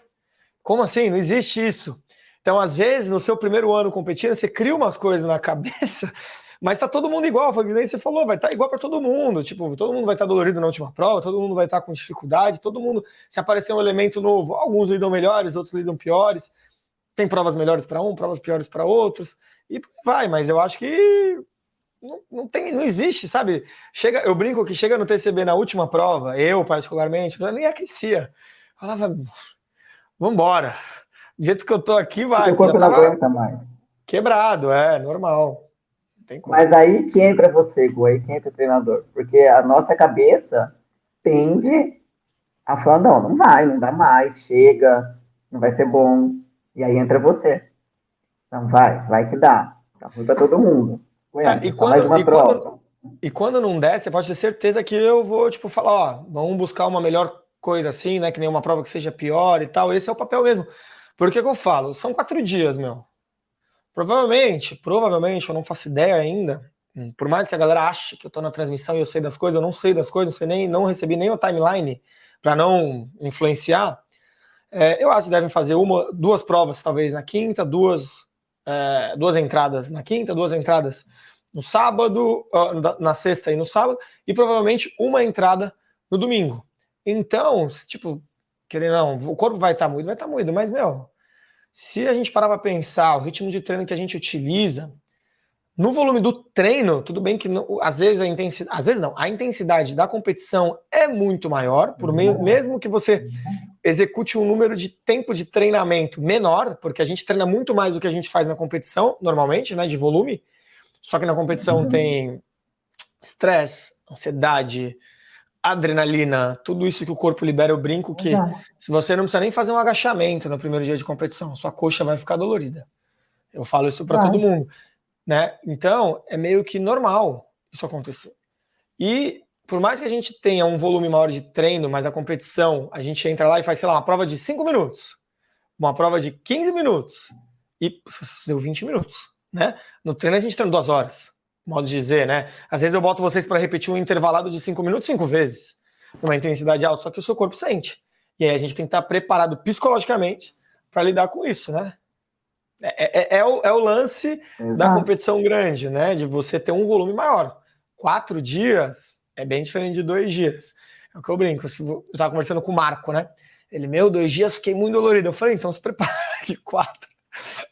como assim? Não existe isso. Então, às vezes, no seu primeiro ano competindo, você cria umas coisas na cabeça, mas tá todo mundo igual. Foi que nem você falou, vai estar igual para todo mundo. Tipo, todo mundo vai estar dolorido na última prova, todo mundo vai estar com dificuldade, todo mundo, se aparecer um elemento novo, alguns lidam melhores, outros lidam piores. Tem provas melhores para um, provas piores para outros, e vai, mas eu acho que não existe, sabe? Eu brinco que chega no TCB na última prova, eu particularmente, eu nem aquecia. Falava, vambora. Do jeito que eu tô aqui, O vai, teu porque já corpo não tava aguenta mais. quebrado, é normal. Não tem como. Mas aí que entra você, Gu, aí que entra o treinador. Porque a nossa cabeça tende a falar, não, não vai, não dá mais, chega, não vai ser bom. E aí entra você. Então vai que dá. Tá ruim pra todo mundo. E Aguenta, só mais quando, uma e quando, prova. e quando não der, você pode ter certeza que eu vou, tipo, falar, ó, vamos buscar uma melhor coisa assim, né? Que nem uma prova que seja pior e tal. Esse é o papel mesmo. Porque que eu falo? São 4 dias, meu. Provavelmente, eu não faço ideia ainda. Por mais que a galera ache que eu tô na transmissão e eu sei das coisas, eu não sei das coisas, não recebi nem o timeline para não influenciar. Eu acho que devem fazer duas provas, talvez, na quinta, duas entradas na quinta, duas entradas no sábado, na sexta e no sábado, e provavelmente uma entrada no domingo. Então, tipo, querendo ou não, o corpo vai estar moído, mas, meu, se a gente parar para pensar o ritmo de treino que a gente utiliza, no volume do treino, tudo bem que não, às vezes a intensidade da competição é muito maior, mesmo que você execute um número de tempo de treinamento menor, porque a gente treina muito mais do que a gente faz na competição, normalmente, né, de volume, só que na competição tem estresse, ansiedade, adrenalina, tudo isso que o corpo libera. Eu brinco que se você não precisa nem fazer um agachamento no primeiro dia de competição, sua coxa vai ficar dolorida. Eu falo isso para todo mundo, né? Então, é meio que normal isso acontecer. E por mais que a gente tenha um volume maior de treino, mas a competição, a gente entra lá e faz, sei lá, uma prova de 5 minutos, uma prova de 15 minutos, e deu 20 minutos, né? No treino a gente treina 2 horas, modo de dizer, né? Às vezes eu boto vocês para repetir um intervalado de 5 minutos 5 vezes, numa intensidade alta, só que o seu corpo sente. E aí a gente tem que estar preparado psicologicamente para lidar com isso, né? É o lance da competição grande, né? De você ter um volume maior. 4 dias é bem diferente de 2 dias. É o que eu brinco. Eu estava conversando com o Marco, né? Ele, 2 dias fiquei muito dolorido. Eu falei, então se prepara de 4.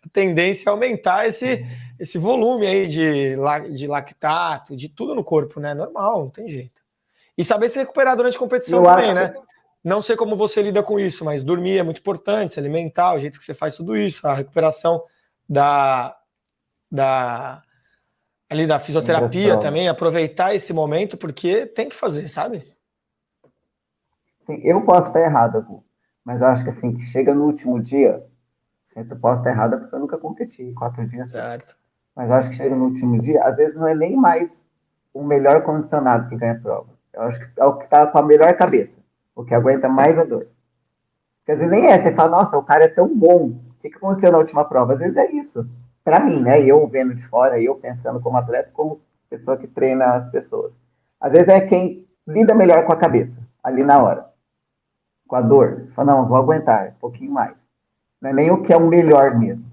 A tendência é aumentar esse volume aí de lactato, de tudo no corpo, né? Normal, não tem jeito. E saber se recuperar durante a competição também, né? Não sei como você lida com isso, mas dormir é muito importante, se alimentar, o jeito que você faz tudo isso, a recuperação ali da fisioterapia também, aproveitar esse momento, porque tem que fazer, sabe? Sim, eu posso estar errado, mas eu acho que assim, que chega no último dia, eu posso estar errado porque eu nunca competi 4 dias. Certo. Mas eu acho que chega no último dia, às vezes não é nem mais o melhor condicionado que ganha a prova. Eu acho que é o que está com a melhor cabeça, o que aguenta mais a dor. Quer dizer, nem é, você fala, nossa, o cara é tão bom, o que aconteceu na última prova? Às vezes é isso. Para mim, né, eu vendo de fora, eu pensando como atleta, como pessoa que treina as pessoas. Às vezes é quem lida melhor com a cabeça, ali na hora. Com a dor. Fala, não, vou aguentar um pouquinho mais. Não é nem o que é o melhor mesmo.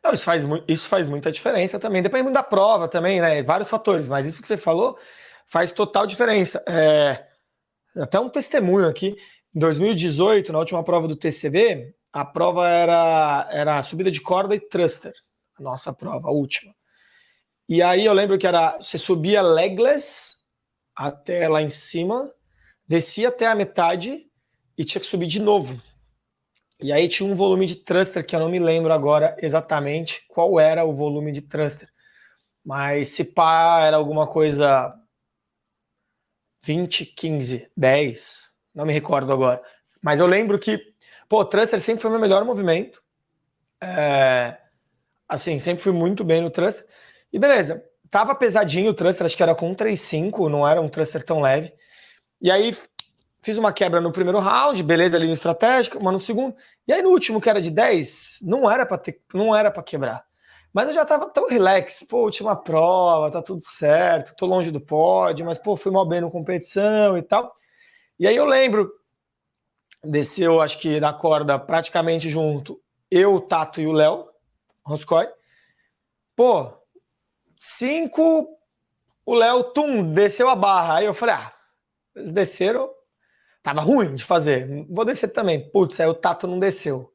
Não, isso faz muita diferença também. Depende muito da prova também, né? Vários fatores, mas isso que você falou faz total diferença. Até um testemunho aqui. Em 2018, na última prova do TCB, a prova era subida de corda e thruster. A nossa prova, a última. E aí eu lembro que você subia legless até lá em cima, descia até a metade e tinha que subir de novo. E aí tinha um volume de thruster que eu não me lembro agora exatamente qual era o volume de thruster. Mas se pá, era alguma coisa 20, 15, 10, não me recordo agora. Mas eu lembro que, o thruster sempre foi o meu melhor movimento. Assim, sempre fui muito bem no thruster. E beleza, tava pesadinho o thruster, acho que era com 1,35, não era um thruster tão leve. E aí fiz uma quebra no primeiro round, beleza, ali no estratégico, uma no segundo. E aí no último, que era de 10, não era para quebrar. Mas eu já tava tão relax, última prova, tá tudo certo, tô longe do pódio, mas fui mal bem na competição e tal. E aí eu lembro, desceu, acho que na corda praticamente junto, eu, o Tato e o Léo Roscoe. 5, o Léo, desceu a barra. Aí eu falei, eles desceram, tava ruim de fazer, vou descer também. Putz, aí o Tato não desceu.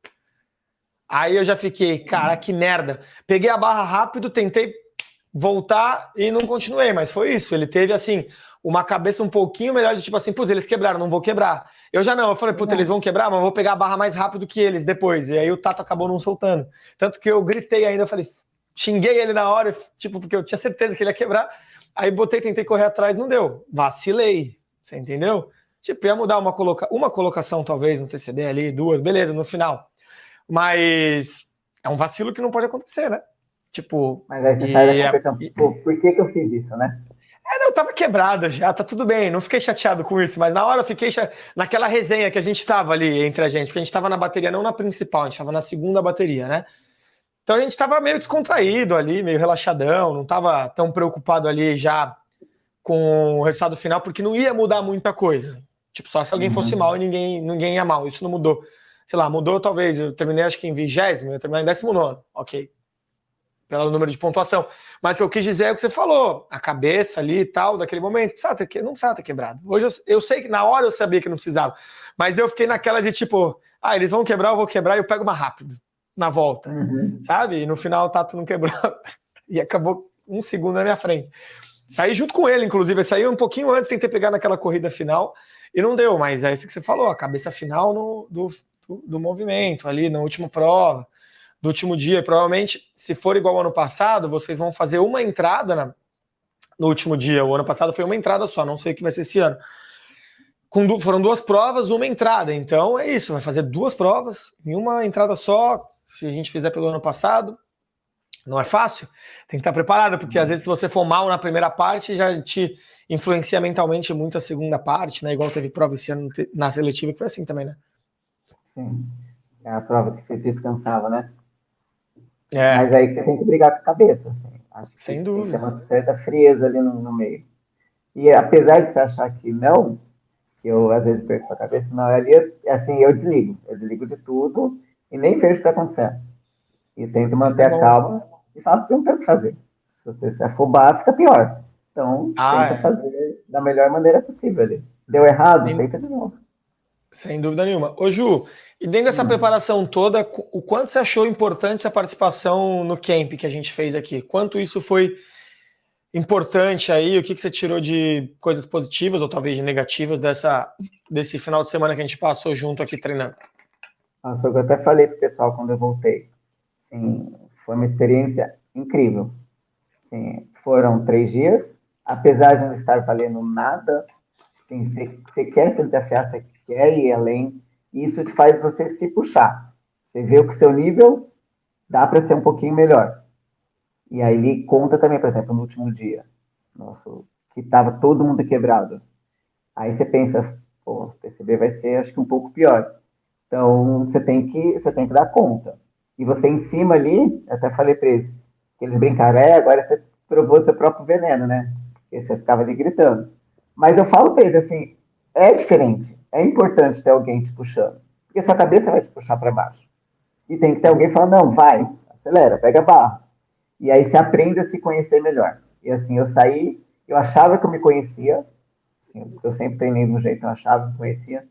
Aí eu já fiquei, cara, que merda. Peguei a barra rápido, tentei voltar e não continuei, mas foi isso. Ele teve, assim, uma cabeça um pouquinho melhor de tipo assim, putz, eles quebraram, não vou quebrar. Eu já não, eu falei, putz, eles vão quebrar, mas eu vou pegar a barra mais rápido que eles depois. E aí o Tato acabou não soltando. Tanto que eu gritei ainda, eu falei, xinguei ele na hora, tipo, porque eu tinha certeza que ele ia quebrar. Aí tentei correr atrás, não deu. Vacilei, você entendeu? Tipo, ia mudar uma colocação talvez no TCB ali, 2, beleza, no final. Mas é um vacilo que não pode acontecer, né? Tipo. Mas aí você sai da competição. Por que eu fiz isso, né? Eu tava quebrado já, tá tudo bem, não fiquei chateado com isso, mas na hora eu fiquei naquela resenha que a gente tava ali entre a gente, porque a gente tava na bateria, não na principal, a gente tava na segunda bateria, né? Então a gente tava meio descontraído ali, meio relaxadão, não tava tão preocupado ali já com o resultado final, porque não ia mudar muita coisa. Tipo, só se alguém fosse mal e ninguém ia mal, isso não mudou. Sei lá, mudou talvez, eu terminei acho que em 20º, eu terminei em 19º, ok. pelo número de pontuação. Mas o que eu quis dizer é o que você falou, a cabeça ali e tal, daquele momento, não precisava ter quebrado. Hoje eu sei que na hora eu sabia que não precisava, mas eu fiquei naquela de tipo, eles vão quebrar, eu vou quebrar e eu pego mais rápido na volta, sabe? E no final o Tato não quebrou e acabou 1 segundo na minha frente. Saí junto com ele, inclusive, saí um pouquinho antes, tentei pegar naquela corrida final e não deu, mas é isso que você falou, a cabeça final do movimento ali na última prova, do último dia. Provavelmente, se for igual ao ano passado, vocês vão fazer uma entrada no último dia. O ano passado foi uma entrada só, não sei o que vai ser esse ano. Foram 2 provas, uma entrada. Então é isso, vai fazer 2 provas em uma entrada só. Se a gente fizer pelo ano passado, não é fácil. Tem que estar preparado, porque às vezes se você for mal na primeira parte, já te influencia mentalmente muito a segunda parte, né? Igual teve prova esse ano na seletiva, que foi assim também, né? Sim. É a prova que você descansava, né? É. Mas aí você tem que brigar com a cabeça, assim. Acho que Sem tem que ter dúvida. uma certa frieza ali no meio. E apesar de você achar que não, que eu às vezes perco a cabeça, não, ali, assim, eu desligo. Eu desligo de tudo e nem vejo o que está acontecendo. E tento Isso manter é a bom. calma e faço o que eu tenho que fazer. Se você se afobar, fica pior. Então, tenta É. fazer da melhor maneira possível ali. Deu errado, tenta de novo. Sem dúvida nenhuma. Ô Ju, e dentro dessa preparação toda, o quanto você achou importante a participação no camp que a gente fez aqui? Quanto isso foi importante aí? O que você tirou de coisas positivas ou talvez de negativas desse final de semana que a gente passou junto aqui treinando? Nossa, eu até falei pro pessoal quando eu voltei. Assim, foi uma experiência incrível. Assim, foram 3 dias, apesar de não estar valendo nada, assim, você quer se desafiar, você quer ir além, e isso te faz você se puxar. Você vê que o seu nível dá para ser um pouquinho melhor. E aí ele conta também, por exemplo, no último dia, nosso, que estava todo mundo quebrado. Aí você pensa, pô, o PCB vai ser acho que um pouco pior. Então você tem que dar conta. E você em cima ali, eu até falei para eles, que eles brincaram, agora você provou seu próprio veneno, né? Porque você ficava ali gritando. Mas eu falo para eles assim, é diferente, é importante ter alguém te puxando, porque sua cabeça vai te puxar para baixo. E tem que ter alguém falando, não, vai, acelera, pega a barra. E aí você aprende a se conhecer melhor. E assim, eu saí, eu achava que eu me conhecia, assim, eu sempre treinei de um jeito, eu achava que me conhecia,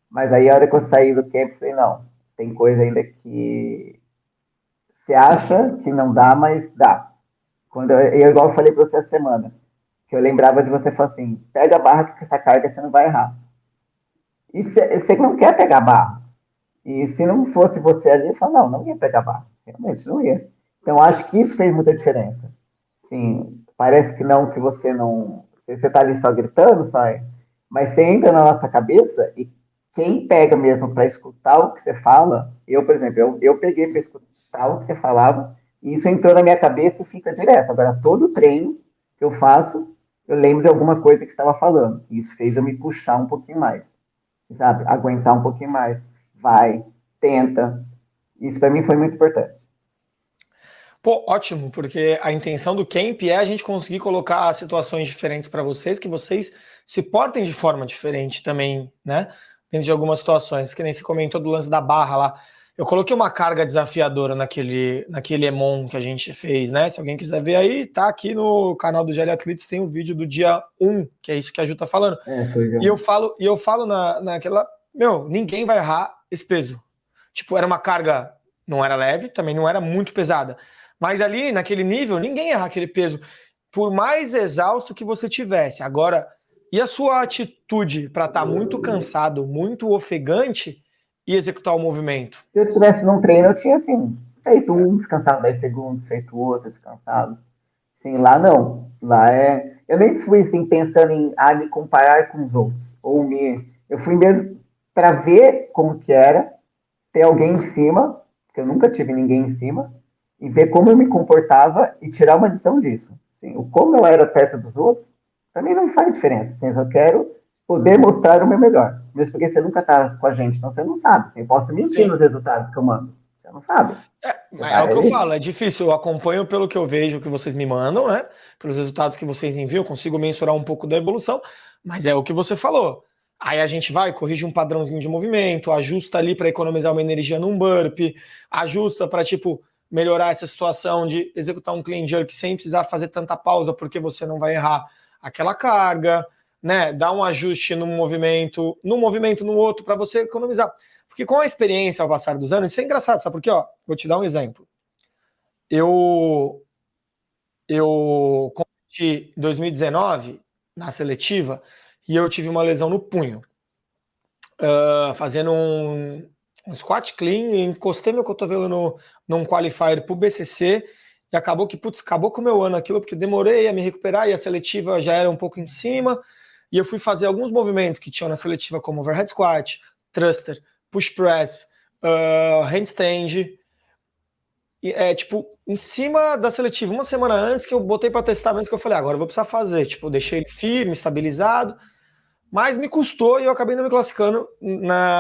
mas aí a hora que eu saí do camp, eu falei, não, tem coisa ainda que você acha que não dá, mas dá. Igual eu falei para você essa semana, que eu lembrava de você falar assim, pega a barra que essa carga você não vai errar. E você não quer pegar a barra. E se não fosse você ali, eu falo, não ia pegar a barra. Realmente, não ia. Então, acho que isso fez muita diferença. Sim, parece que não, que você não. Você está ali só gritando, sai. Mas você entra na nossa cabeça e quem pega mesmo para escutar o que você fala, eu, por exemplo, eu peguei para escutar o que você falava, e isso entrou na minha cabeça e fica direto. Agora, todo treino que eu faço, eu lembro de alguma coisa que você estava falando. E isso fez eu me puxar um pouquinho mais, sabe? Aguentar um pouquinho mais. Vai, tenta. Isso para mim foi muito importante. Pô, ótimo, porque a intenção do camp é a gente conseguir colocar situações diferentes para vocês, que vocês se portem de forma diferente também, né? Dentro de algumas situações, que nem se comentou do lance da barra lá. Eu coloquei uma carga desafiadora naquele EMON que a gente fez, né? Se alguém quiser ver aí, tá aqui no canal do GL Athletes, tem o vídeo do dia 1, que é isso que a Ju tá falando. E eu falo naquela, ninguém vai errar esse peso. Tipo, era uma carga, não era leve, também não era muito pesada. Mas ali, naquele nível, ninguém erra aquele peso, por mais exausto que você tivesse. Agora, e a sua atitude para estar muito cansado, muito ofegante e executar o movimento? Se eu estivesse num treino, eu tinha, assim, feito um, descansado 10 segundos, feito outro, descansado. Sim, lá não. Lá é. Eu nem fui, assim, pensando em me comparar com os outros. Eu fui mesmo para ver como que era ter alguém em cima, porque eu nunca tive ninguém em cima, e ver como eu me comportava e tirar uma lição disso. Assim, o como eu era perto dos outros, para mim não faz diferença. Assim, eu só quero poder mostrar o meu melhor. Mesmo porque você nunca está com a gente, então você não sabe. Assim, eu posso mentir Sim. nos resultados que eu mando. Você não sabe. É o que eu falo, é difícil. Eu acompanho pelo que eu vejo que vocês me mandam, né? Pelos resultados que vocês enviam, eu consigo mensurar um pouco da evolução, mas é o que você falou. Aí a gente vai, corrige um padrãozinho de movimento, ajusta ali para economizar uma energia num burpee, ajusta para, tipo, melhorar essa situação de executar um clean jerk sem precisar fazer tanta pausa, porque você não vai errar aquela carga, né? Dar um ajuste num movimento no outro, para você economizar. Porque com a experiência ao passar dos anos, isso é engraçado, sabe por quê? Ó, vou te dar um exemplo. Eu competi em 2019 na seletiva e eu tive uma lesão no punho. Fazendo um squat clean, encostei meu cotovelo num qualifier pro BCC e acabou com o meu ano aquilo, porque demorei a me recuperar e a seletiva já era um pouco em cima, e eu fui fazer alguns movimentos que tinham na seletiva, como overhead squat, thruster, push press, handstand, em cima da seletiva, uma semana antes, que eu botei para testar mesmo, que eu falei, agora eu vou precisar fazer, deixei ele firme, estabilizado, mas me custou e eu acabei não me classificando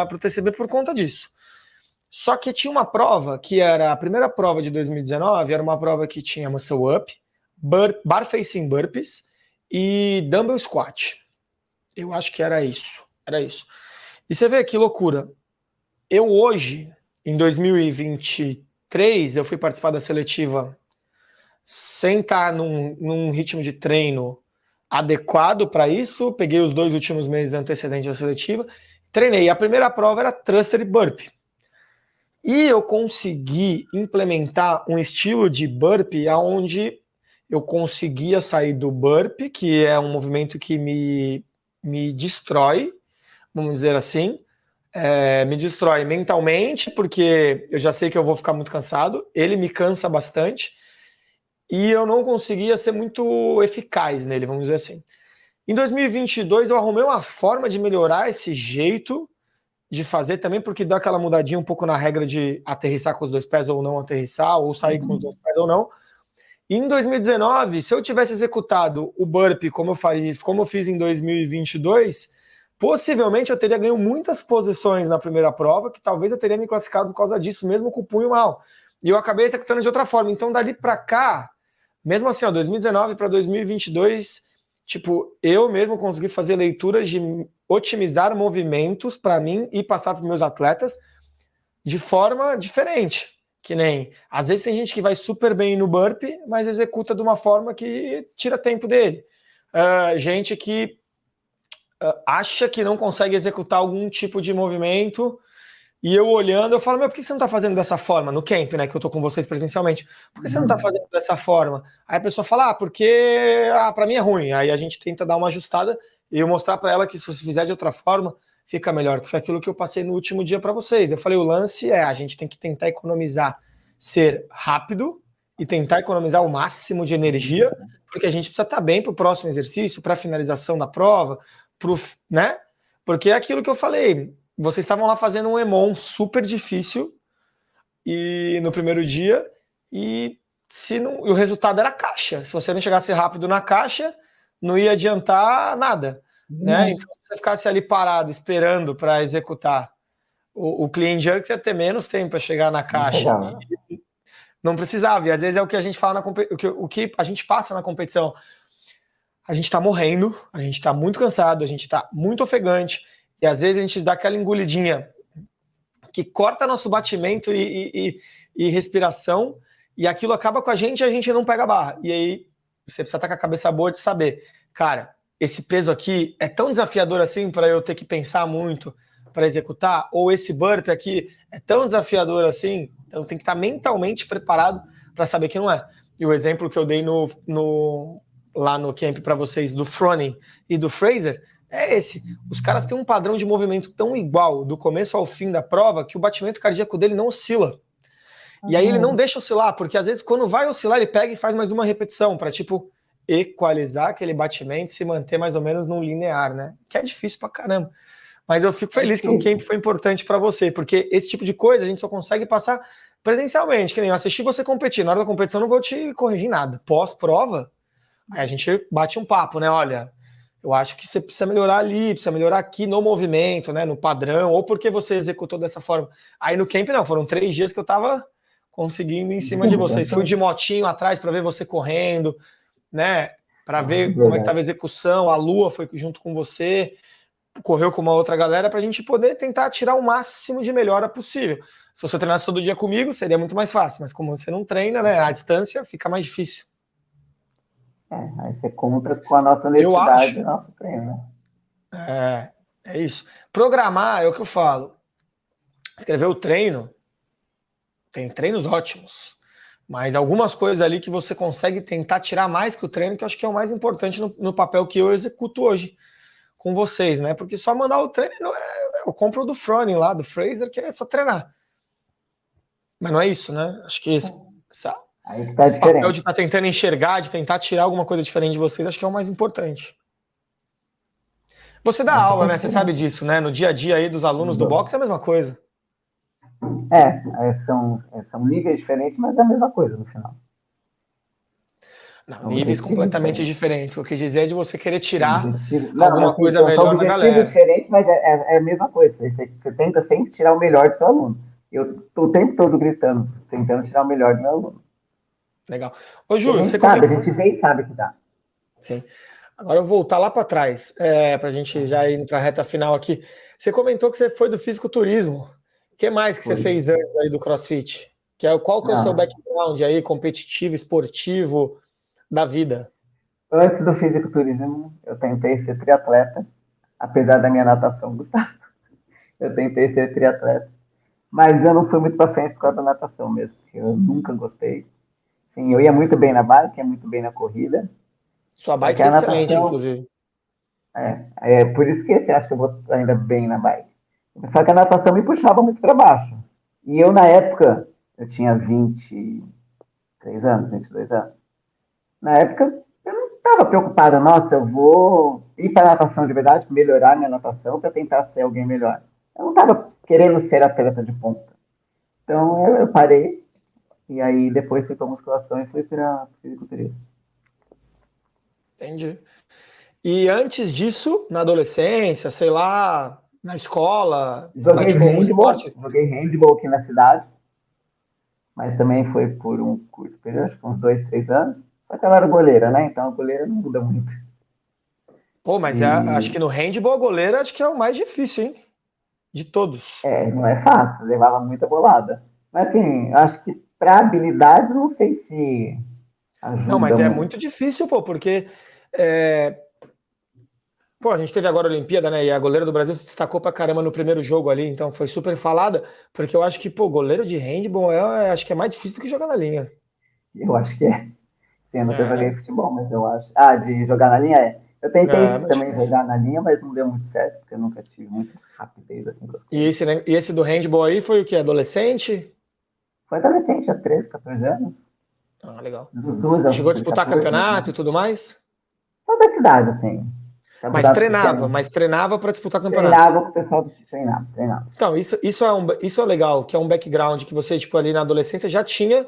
para o TCB por conta disso. Só que tinha uma prova, que era a primeira prova de 2019, era uma prova que tinha muscle up, bar facing burpees e dumbbell squat. Eu acho que era isso. E você vê que loucura. Eu hoje, em 2023, eu fui participar da seletiva sem estar num ritmo de treino adequado para isso, peguei os 2 últimos meses antecedentes da seletiva, treinei. A primeira prova era thruster e burpee. E eu consegui implementar um estilo de burpee onde eu conseguia sair do burpee, que é um movimento que me destrói, vamos dizer assim, me destrói mentalmente, porque eu já sei que eu vou ficar muito cansado, ele me cansa bastante, e eu não conseguia ser muito eficaz nele, vamos dizer assim. Em 2022 eu arrumei uma forma de melhorar esse jeito de fazer também, porque dá aquela mudadinha um pouco na regra de aterrissar com os 2 pés ou não aterrissar, ou sair com os 2 pés ou não. E em 2019, se eu tivesse executado o burpee como eu fiz em 2022, possivelmente eu teria ganho muitas posições na primeira prova, que talvez eu teria me classificado por causa disso, mesmo com o punho mal. E eu acabei executando de outra forma. Então, dali para cá, mesmo assim, 2019 para 2022, eu mesmo consegui fazer leituras de otimizar movimentos para mim e passar para os meus atletas de forma diferente. Que nem, às vezes tem gente que vai super bem no burpee, mas executa de uma forma que tira tempo dele. Gente que acha que não consegue executar algum tipo de movimento, e eu olhando, eu falo, por que você não está fazendo dessa forma? No camp, né, que eu tô com vocês presencialmente. Por que você não está fazendo dessa forma? Aí a pessoa fala, porque para mim é ruim. Aí a gente tenta dar uma ajustada e eu mostrar para ela que se você fizer de outra forma, fica melhor, que foi aquilo que eu passei no último dia para vocês. Eu falei, o lance a gente tem que tentar economizar, ser rápido e tentar economizar o máximo de energia, porque a gente precisa estar bem para o próximo exercício, para a finalização da prova, né? Porque é aquilo que eu falei, vocês estavam lá fazendo um EMON super difícil e no primeiro dia, e o resultado era caixa. Se você não chegasse rápido na caixa, não ia adiantar nada. Né? Então, se você ficasse ali parado, esperando para executar o clean jerk, você ia ter menos tempo para chegar na caixa. Não precisava. E às vezes é o que a gente fala o que a gente passa na competição. A gente está morrendo, a gente está muito cansado, a gente está muito ofegante, e às vezes a gente dá aquela engolidinha que corta nosso batimento e respiração, e aquilo acaba com a gente e a gente não pega a barra. E aí você precisa estar com a cabeça boa de saber, cara, esse peso aqui é tão desafiador assim para eu ter que pensar muito para executar, ou esse burpee aqui é tão desafiador assim, então tem que estar mentalmente preparado para saber que não é. E o exemplo que eu dei lá no camp para vocês do Froning e do Fraser é esse. Os caras têm um padrão de movimento tão igual do começo ao fim da prova que o batimento cardíaco dele não oscila. E aí ele não deixa oscilar, porque às vezes quando vai oscilar ele pega e faz mais uma repetição para equalizar aquele batimento e se manter mais ou menos num linear, né? Que é difícil pra caramba. Mas eu fico feliz que o camp foi importante para você, porque esse tipo de coisa a gente só consegue passar presencialmente, que nem eu assisti você competir. Na hora da competição eu não vou te corrigir nada. Pós-prova, aí a gente bate um papo, né? Olha, eu acho que você precisa melhorar ali, precisa melhorar aqui no movimento, né? No padrão, ou porque você executou dessa forma. Aí no camp não, foram 3 dias que eu tava conseguindo em cima de vocês. Fui de motinho atrás para ver você correndo, né? Para ver como é que tava a execução. A Lua foi junto com você, correu com uma outra galera para a gente poder tentar tirar o máximo de melhora possível. Se você treinasse todo dia comigo, seria muito mais fácil, mas como você não treina, né, à distância fica mais difícil. Aí você conta com a nossa Eu honestidade e acho, nosso treino, né? é isso. Programar é o que eu falo. Escrever o treino, tem treinos ótimos, mas algumas coisas ali que você consegue tentar tirar mais que o treino, que eu acho que é o mais importante no papel que eu executo hoje com vocês, né? Porque só mandar o treino, eu compro o do Froning lá, do Fraser, que é só treinar. Mas não é isso, né? Acho que Aí que tá a esse papel diferença. de estar tentando enxergar, de tentar tirar alguma coisa diferente de vocês, acho que é o mais importante. Você dá Aí que tá aula, a né? Você sabe diferença. disso, né? No dia a dia aí dos alunos do boxe é a mesma coisa. São níveis diferentes, mas é a mesma coisa no final. Não, São níveis objetivos completamente diferentes. diferentes. O que eu quis dizer é de você querer tirar Objetivos, não, alguma assim, coisa são melhor na objetivos galera. diferentes, mas é a mesma coisa. Você tenta sempre tirar o melhor do seu aluno. Eu estou o tempo todo gritando, tentando tirar o melhor do meu aluno. Legal. Ô, E a Júlio, você gente sabe, a comentou. gente vê e sabe que dá. Sim. Agora eu vou voltar lá para trás, para a gente já ir para a reta final aqui. Você comentou que você foi do fisiculturismo. O que mais que você Foi. fez antes aí do CrossFit? Qual que é o seu Não, background aí, competitivo, esportivo, da vida? antes do fisiculturismo, eu tentei ser triatleta, apesar da minha natação gostar. Eu tentei ser triatleta. Mas eu não fui muito para frente por causa da natação mesmo, porque eu nunca gostei. Sim, eu ia muito bem na bike, ia muito bem na corrida, Sua só que bike é a excelente, natação, inclusive. é por isso que eu acho que eu vou ainda bem na bike. Só que a natação me puxava muito para baixo. E eu, na época, eu tinha 23 anos, 22 anos. Na época, eu não estava preocupada, nossa, eu vou ir para a natação de verdade, melhorar minha natação para tentar ser alguém melhor. Eu não estava querendo ser atleta de ponta. Então, eu parei, e aí depois fui para musculação e fui para fisiculturismo. Entendi. E antes disso, na adolescência, sei lá, na escola, praticou algum esporte? Joguei handball aqui na cidade, mas também foi por um curto período, acho que uns 2, 3 anos. Só que ela era goleira, né? Então a goleira não muda muito. Pô, mas acho E que no handball a goleira acho que é o mais difícil, hein? De todos. não é fácil, levava muita bolada. Mas assim, acho que para habilidade, não sei se Não, ajuda mas é muito. muito difícil, pô, porque é, pô, a gente teve agora a Olimpíada, né? E a goleira do Brasil se destacou pra caramba no primeiro jogo ali, então foi super falada, porque eu acho que, pô, goleiro de handball acho que é mais difícil do que jogar na linha. Eu acho que é. Sim, eu nunca É, joguei futebol, mas eu acho. Ah, de jogar na linha é. Eu tentei mais também difícil. jogar na linha, mas não deu muito certo, porque eu nunca tive muita rapidez assim para as E coisas. esse, né, e esse do handball aí foi o quê? Adolescente? Foi adolescente, tinha 13, 14 anos. Ah, legal. Dos 12 aos Chegou a disputar 14, mais ou campeonato e menos. tudo mais? Só da cidade, assim. Campeonato pequeno. Mas treinava para disputar campeonato. Treinava com o pessoal do treinava, treinava. Então, isso é legal, que é um background que você, tipo, ali na adolescência já tinha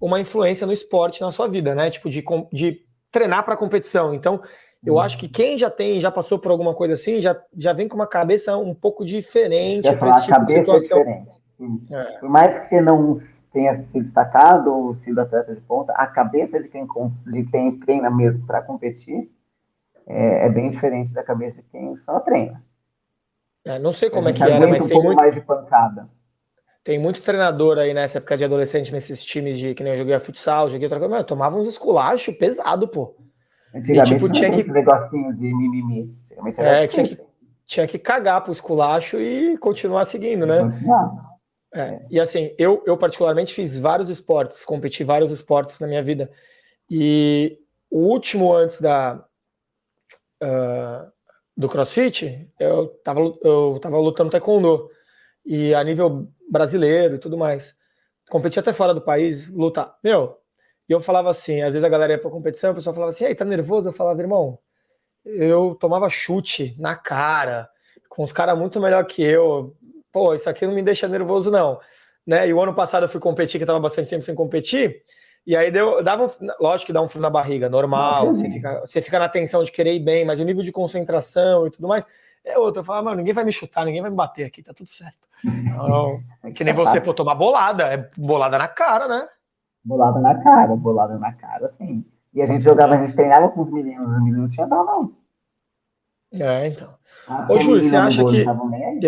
uma influência no esporte na sua vida, né? Tipo, de treinar para competição. Então, eu acho que quem já passou por alguma coisa assim, já vem com uma cabeça um pouco Isso que eu diferente ia para falar, esse a tipo de cabeça é situação. diferente. É, Por mais que você não tenha se destacado ou sido atleta de ponta, a cabeça de quem treina mesmo para competir é bem diferente da cabeça de quem só treina. não sei A como é gente que era, aguenta mas um pouco mais de pancada. tem muito treinador aí nessa época de adolescente, nesses times de que nem eu joguei a futsal, joguei outra coisa, mas eu tomava uns esculachos pesado, pô. E Antigamente tipo, não tem esse negocinho de mimimi. Antigamente era é, tinha difícil que, tinha que cagar pro esculacho e continuar seguindo, de né? continuar. E assim, eu particularmente fiz vários esportes, competi vários esportes na minha vida. E o último antes do CrossFit, eu tava lutando taekwondo. E a nível brasileiro e tudo mais. Competi até fora do país, luta. Meu, e eu falava assim, às vezes a galera ia pra competição, o pessoal falava assim, aí, tá nervoso? Eu falava, irmão, eu tomava chute na cara, com os caras muito melhor que eu. Pô, isso aqui não me deixa nervoso, não. Né? E o ano passado eu fui competir, que eu tava bastante tempo sem competir, e aí lógico que dá um frio na barriga, normal, Obviamente. você fica na tensão de querer ir bem, mas o nível de concentração e tudo mais é outro. Eu falava, mano, ninguém vai me chutar, ninguém vai me bater aqui, tá tudo certo. Então, que Aqui nem é você, pô, fácil. tomar bolada, é bolada na cara, né? Bolada na cara, sim. E a gente jogava, a gente treinava com os meninos tinham dó, não. Então. A Ô, Júlio, você feminina no acha gol não que. estavam nem aí.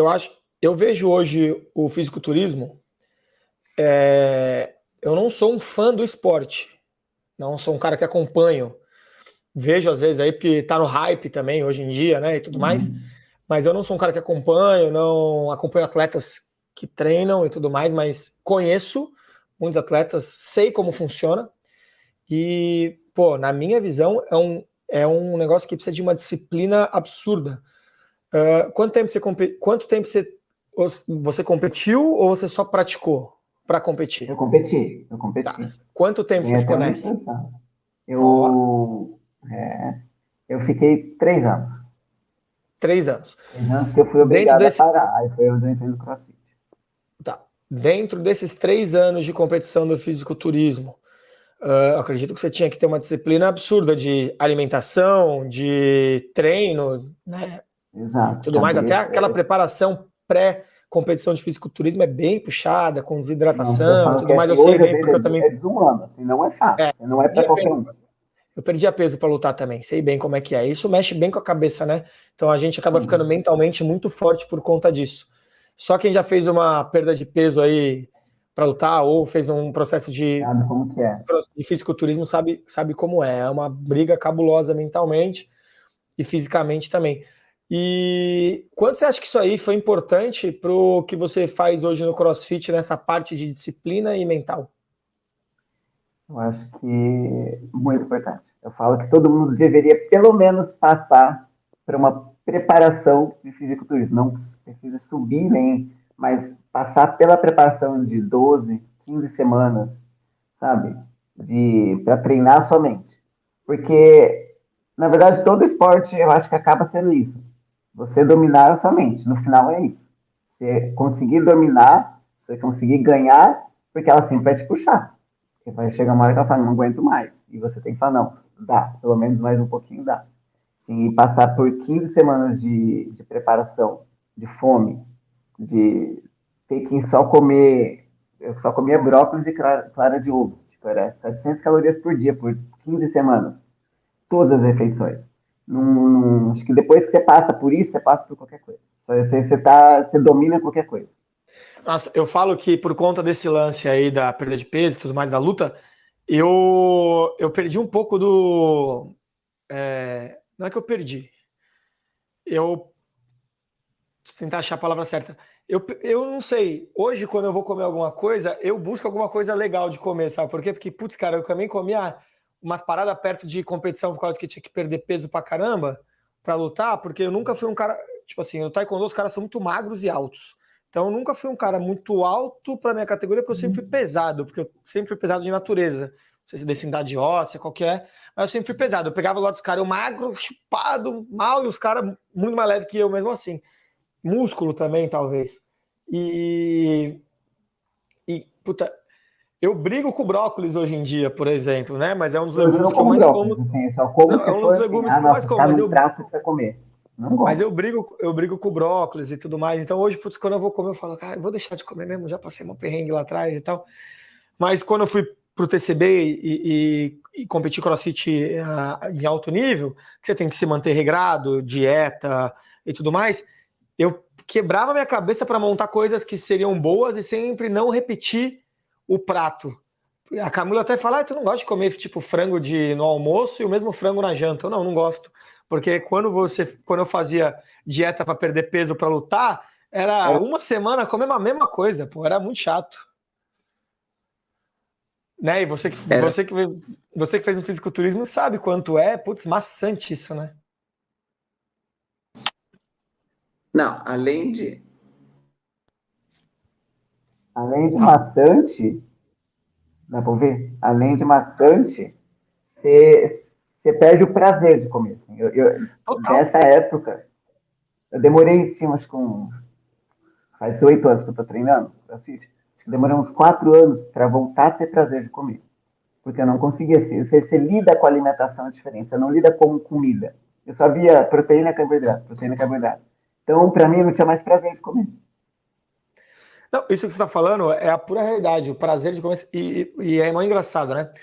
Eu vejo hoje o fisiculturismo. eu não sou um fã do esporte. Não sou um cara que acompanho. Vejo às vezes aí, porque tá no hype também hoje em dia, né, e tudo mais. Mas eu não sou um cara que acompanho, não acompanho atletas que treinam e tudo mais, mas conheço muitos atletas, sei como funciona. E, pô, na minha visão, é um negócio que precisa de uma disciplina absurda. Quanto tempo você competiu ou você só praticou para competir? Eu Tá. competi. Quanto tempo você Ganhei até ficou uma nessa? expressão. Ó, Eu fiquei 3 anos. 3 anos. 3 anos que eu fui Dentro obrigado a desse, parar. Aí foi onde eu entrei no CrossFit. tá. Dentro desses 3 anos de competição do fisiculturismo, eu acredito que você tinha que ter uma disciplina absurda de alimentação, de treino, né? Exato. Tudo mais. Até Cabeça. aquela preparação pré-competição de fisiculturismo é bem puxada, com Não, eu desidratação e falo que tudo mais. Eu sei hoje eu bem, vejo porque eu também é desumano. Assim, não é fácil. Assim, não é para perdia qualquer peso. um. Eu perdia peso para lutar também. Sei bem como é que é. Isso mexe bem com a cabeça, né? Então a gente acaba ficando Sim. mentalmente muito forte por conta disso. Só quem já fez uma perda de peso aí para lutar ou fez um processo Sabe como que é? de fisiculturismo sabe como é. É uma briga cabulosa mentalmente e fisicamente também. E quanto você acha que isso aí foi importante para o que você faz hoje no CrossFit nessa parte de disciplina e mental? Eu acho que é muito importante. Eu falo que todo mundo deveria, pelo menos, passar por uma preparação de fisiculturismo. Não precisa subir nem, mas passar pela preparação de 12, 15 semanas, sabe? Para treinar a sua mente. Porque, na verdade, todo esporte eu acho que acaba sendo isso. Você dominar a sua mente. No final é isso. Você conseguir dominar, você conseguir ganhar, porque ela sempre vai te puxar. Porque vai chegar uma hora que ela fala, não aguento mais. E você tem que falar, não, dá, pelo menos mais um pouquinho dá. Sim, e passar por 15 semanas de preparação, de fome, de ter que só comer. Eu só comia brócolis e clara de ovo. Tipo, era 700 calorias por dia, por 15 semanas. Todas as refeições. Acho que depois que você passa por isso, você passa por qualquer coisa. Só você domina qualquer coisa. Nossa, eu falo que por conta desse lance aí da perda de peso e tudo mais da luta, eu perdi um pouco do. Não é que eu perdi. Eu Vou tentar achar a palavra certa. Eu não sei. Hoje, quando eu vou comer alguma coisa, eu busco alguma coisa legal de comer, sabe por quê? Porque, putz, cara, eu também comia umas paradas perto de competição por causa que tinha que perder peso pra caramba pra lutar, porque eu nunca fui um cara. Tipo assim, no Taekwondo os caras são muito magros e altos. Então eu nunca fui um cara muito alto pra minha categoria, porque eu sempre fui pesado, porque eu sempre fui pesado de natureza. Não sei se densidade óssea, qualquer, mas eu sempre fui pesado. Eu pegava lá dos caras, eu magro, chupado, mal, e os caras muito mais leves que eu mesmo assim. Músculo também, talvez. E, puta, eu brigo com brócolis hoje em dia, por exemplo, né? Mas é um dos Hoje eu legumes não que eu como mais brócolis, como. assim, só como Não, é se um for dos assim, legumes ah, que eu mais nossa, como, tá num prato, você precisa comer. Não mas gosto. eu brigo com brócolis e tudo mais. Então hoje, putz, quando eu vou comer, eu falo, cara, eu vou deixar de comer mesmo, já passei uma perrengue lá atrás e tal. Mas quando eu fui pro TCB e competir CrossFit em alto nível, que você tem que se manter regrado, dieta e tudo mais, eu quebrava minha cabeça para montar coisas que seriam boas e sempre não repetir o prato. A Camila até fala, tu não gosta de comer tipo frango no almoço e o mesmo frango na janta. Eu não gosto. Porque quando eu fazia dieta para perder peso para lutar, era uma semana comendo a mesma coisa, pô, era muito chato. Né? E Era. você que fez um fisiculturismo sabe quanto é, putz, maçante isso, né? Não, além de. Além de Fala. maçante, dá pra ver? Além de maçante, você perde o prazer de comer. Assim. Total. Dessa época, eu demorei, assim, acho que faz 8 anos que eu tô treinando, CrossFit. Acho que demorei uns 4 anos para voltar a ter prazer de comer. Porque eu não conseguia. Assim, você lida com a alimentação diferente, você não lida com comida. Eu só via proteína, carboidrato, proteína, carboidrato. Então, para mim, eu não tinha mais prazer de comer. Não, isso que você está falando é a pura realidade, o prazer de comer. E é muito engraçado, né?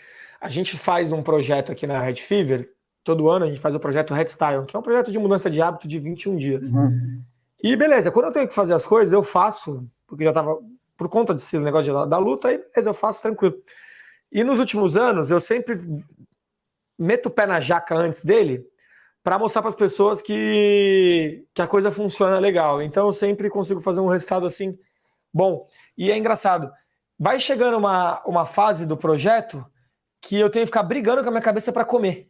A gente faz um projeto aqui na Red Fever, todo ano a gente faz o projeto Red Style, que é um projeto de mudança de hábito de 21 dias. Uhum. E beleza, quando eu tenho que fazer as coisas, eu faço, porque já estava por conta desse negócio da luta, aí beleza, eu faço tranquilo. E nos últimos anos, eu sempre meto o pé na jaca antes dele para mostrar para as pessoas que a coisa funciona legal. Então eu sempre consigo fazer um resultado assim bom. E é engraçado, vai chegando uma fase do projeto que eu tenho que ficar brigando com a minha cabeça para comer.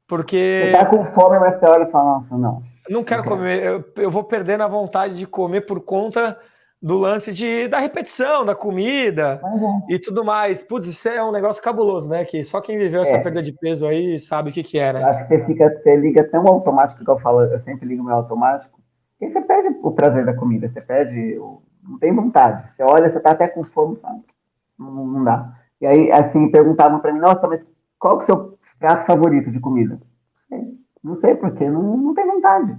Porque Você tá com fome, mas você olha e fala, nossa, não. não quero comer, eu vou perdendo a vontade de comer por conta do lance da repetição, da comida e tudo mais. Putz, isso é um negócio cabuloso, né? Que só quem viveu essa perda de peso aí sabe o que é, Eu né? acho que você liga até um automático que eu falo, eu sempre ligo meu automático, e você perde o prazer da comida, você perde, não tem vontade. Você olha, você tá até com fome, fala, não dá. E aí, assim, perguntavam pra mim, nossa, mas qual que é o seu prato favorito de comida? Não sei, porque não tem vontade.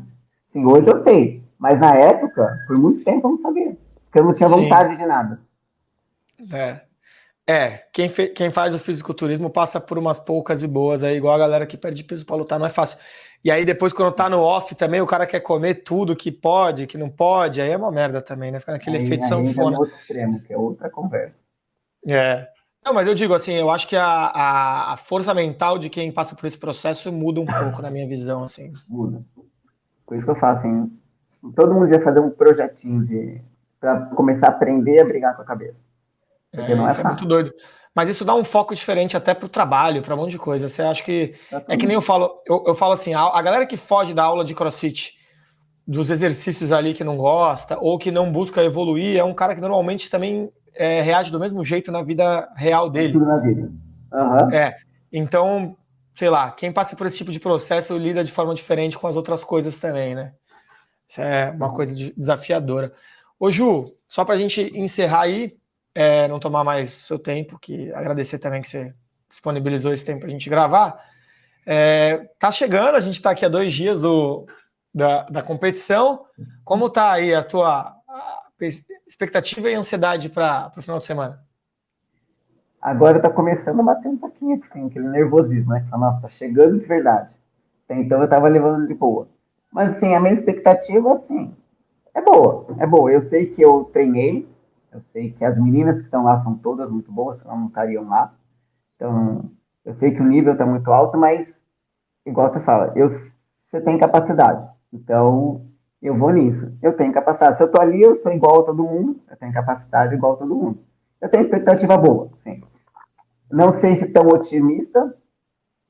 Sim, hoje eu sei, mas na época, por muito tempo eu não sabia, porque eu não tinha vontade de nada. Quem faz o fisiculturismo passa por umas poucas e boas aí, igual a galera que perde peso pra lutar, não é fácil. E aí depois quando tá no off também, o cara quer comer tudo que pode, que não pode, aí é uma merda também, né? Fica naquele efeito Aí entra sanfona. no outro extremo, que é outra conversa. Não, mas eu digo assim, eu acho que a força mental de quem passa por esse processo muda um pouco na minha visão, assim. Muda. Por isso que eu falo assim, todo mundo ia fazer um projetinho para começar a aprender a brigar com a cabeça. Porque não é Isso é muito fácil. doido. Mas isso dá um foco diferente até pro trabalho, pra um monte de coisa. Você acha que. É que nem eu falo, eu falo assim, a galera que foge da aula de CrossFit, dos exercícios ali que não gosta, ou que não busca evoluir, é um cara que normalmente também reage do mesmo jeito na vida real É tudo dele. na vida. Uhum. Então, sei lá, quem passa por esse tipo de processo lida de forma diferente com as outras coisas também, né? Isso é uma coisa desafiadora. Ô Ju, só pra gente encerrar aí, não tomar mais seu tempo, que agradecer também que você disponibilizou esse tempo pra gente gravar. Tá chegando, a gente tá aqui há 2 dias da competição. Como tá aí a tua expectativa e ansiedade para o final de semana? Agora tá começando a bater um pouquinho assim, aquele nervosismo, né? Que fala, nossa, tá chegando de verdade. Até então eu tava levando de boa. Mas assim, a minha expectativa, assim, é boa. É boa. Eu sei que eu treinei, eu sei que as meninas que estão lá são todas muito boas, senão não estariam lá. Então, eu sei que o nível está muito alto, mas, igual você fala, você tem capacidade. Então, eu vou nisso. Eu tenho capacidade. Se eu estou ali, eu sou igual a todo mundo. Eu tenho capacidade igual a todo mundo. Eu tenho expectativa boa, sim. Não sei se tão otimista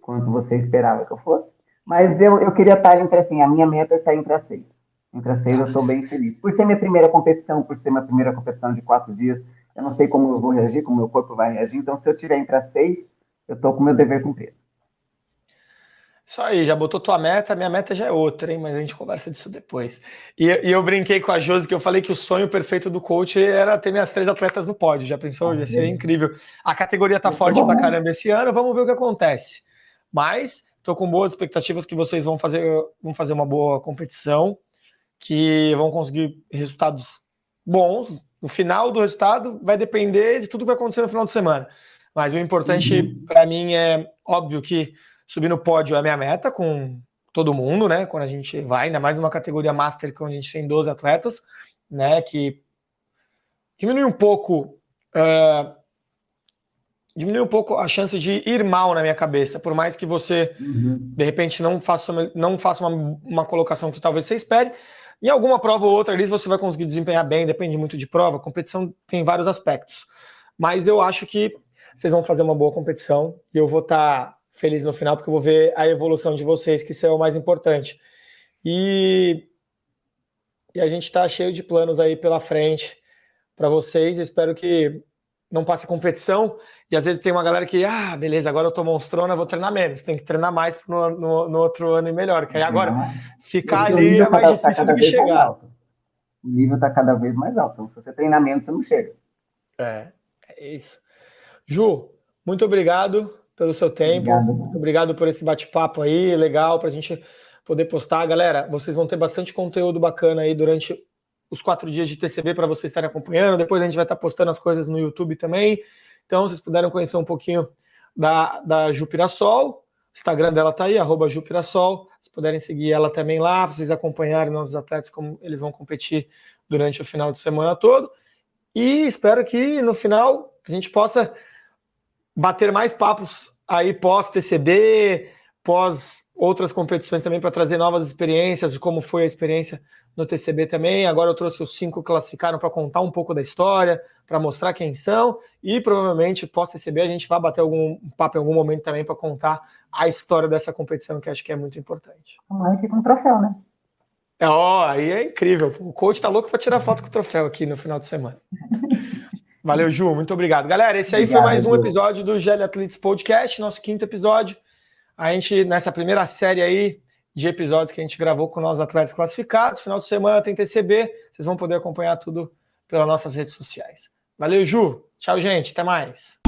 quanto você esperava que eu fosse, mas eu queria estar entre assim, a minha meta é estar entre as 6. Entre as 6 eu estou bem feliz. Por ser minha primeira competição, por ser minha primeira competição de 4 dias, eu não sei como eu vou reagir, como meu corpo vai reagir. Então, se eu estiver entre as 6, eu estou com o meu dever cumprido. Isso aí, já botou tua meta, minha meta já é outra, hein? Mas a gente conversa disso depois. E eu brinquei com a Josi que eu falei que o sonho perfeito do coach era ter minhas 3 atletas no pódio. Já pensou? Ia ser incrível. A categoria tá forte pra caramba esse ano, vamos ver o que acontece. Mas tô com boas expectativas que vocês vão fazer uma boa competição, que vão conseguir resultados bons. No final do resultado vai depender de tudo que vai acontecer no final de semana. Mas o importante para mim é óbvio que subir no pódio é a minha meta com todo mundo, né? Quando a gente vai, ainda mais numa categoria Master, que a gente tem 12 atletas, né? Que diminui um pouco. Diminui um pouco a chance de ir mal na minha cabeça, por mais que você, de repente, não faça uma colocação que talvez você espere. Em alguma prova ou outra ali você vai conseguir desempenhar bem, depende muito de prova. A competição tem vários aspectos. Mas eu acho que vocês vão fazer uma boa competição e eu vou estar feliz no final, porque eu vou ver a evolução de vocês, que isso é o mais importante. E a gente está cheio de planos aí pela frente para vocês. Espero que não passe competição. E às vezes tem uma galera que, beleza, agora eu tô monstrona, vou treinar menos. Tem que treinar mais no outro ano e melhor. Que aí agora ficar ali é mais difícil do que chegar. O nível está cada vez mais alto. Então, se você treinar menos, você não chega. É isso. Ju, muito obrigado pelo seu tempo. Obrigado por esse bate-papo aí, legal, para a gente poder postar. Galera, vocês vão ter bastante conteúdo bacana aí durante os 4 dias de TCV para vocês estarem acompanhando. Depois a gente vai estar postando as coisas no YouTube também. Então, vocês puderam conhecer um pouquinho da Ju Pirassol. O Instagram dela tá aí, @Ju Pirassol. Se puderem seguir ela também lá, para vocês acompanharem nossos atletas, como eles vão competir durante o final de semana todo. E espero que no final a gente possa bater mais papos aí pós-TCB, pós outras competições também, para trazer novas experiências de como foi a experiência no TCB também. Agora eu trouxe os 5 que classificaram para contar um pouco da história, para mostrar quem são, e provavelmente pós-TCB a gente vai bater algum papo em algum momento também para contar a história dessa competição, que acho que é muito importante. Amanhã fica um troféu, né? Aí é incrível. O coach tá louco para tirar foto com o troféu aqui no final de semana. Valeu, Ju, muito obrigado. Galera, esse aí foi mais um episódio do GL Athletes Podcast, nosso 5º episódio. A gente, nessa primeira série aí de episódios que a gente gravou com nossos atletas classificados, final de semana tem TCB, vocês vão poder acompanhar tudo pelas nossas redes sociais. Valeu, Ju. Tchau, gente. Até mais.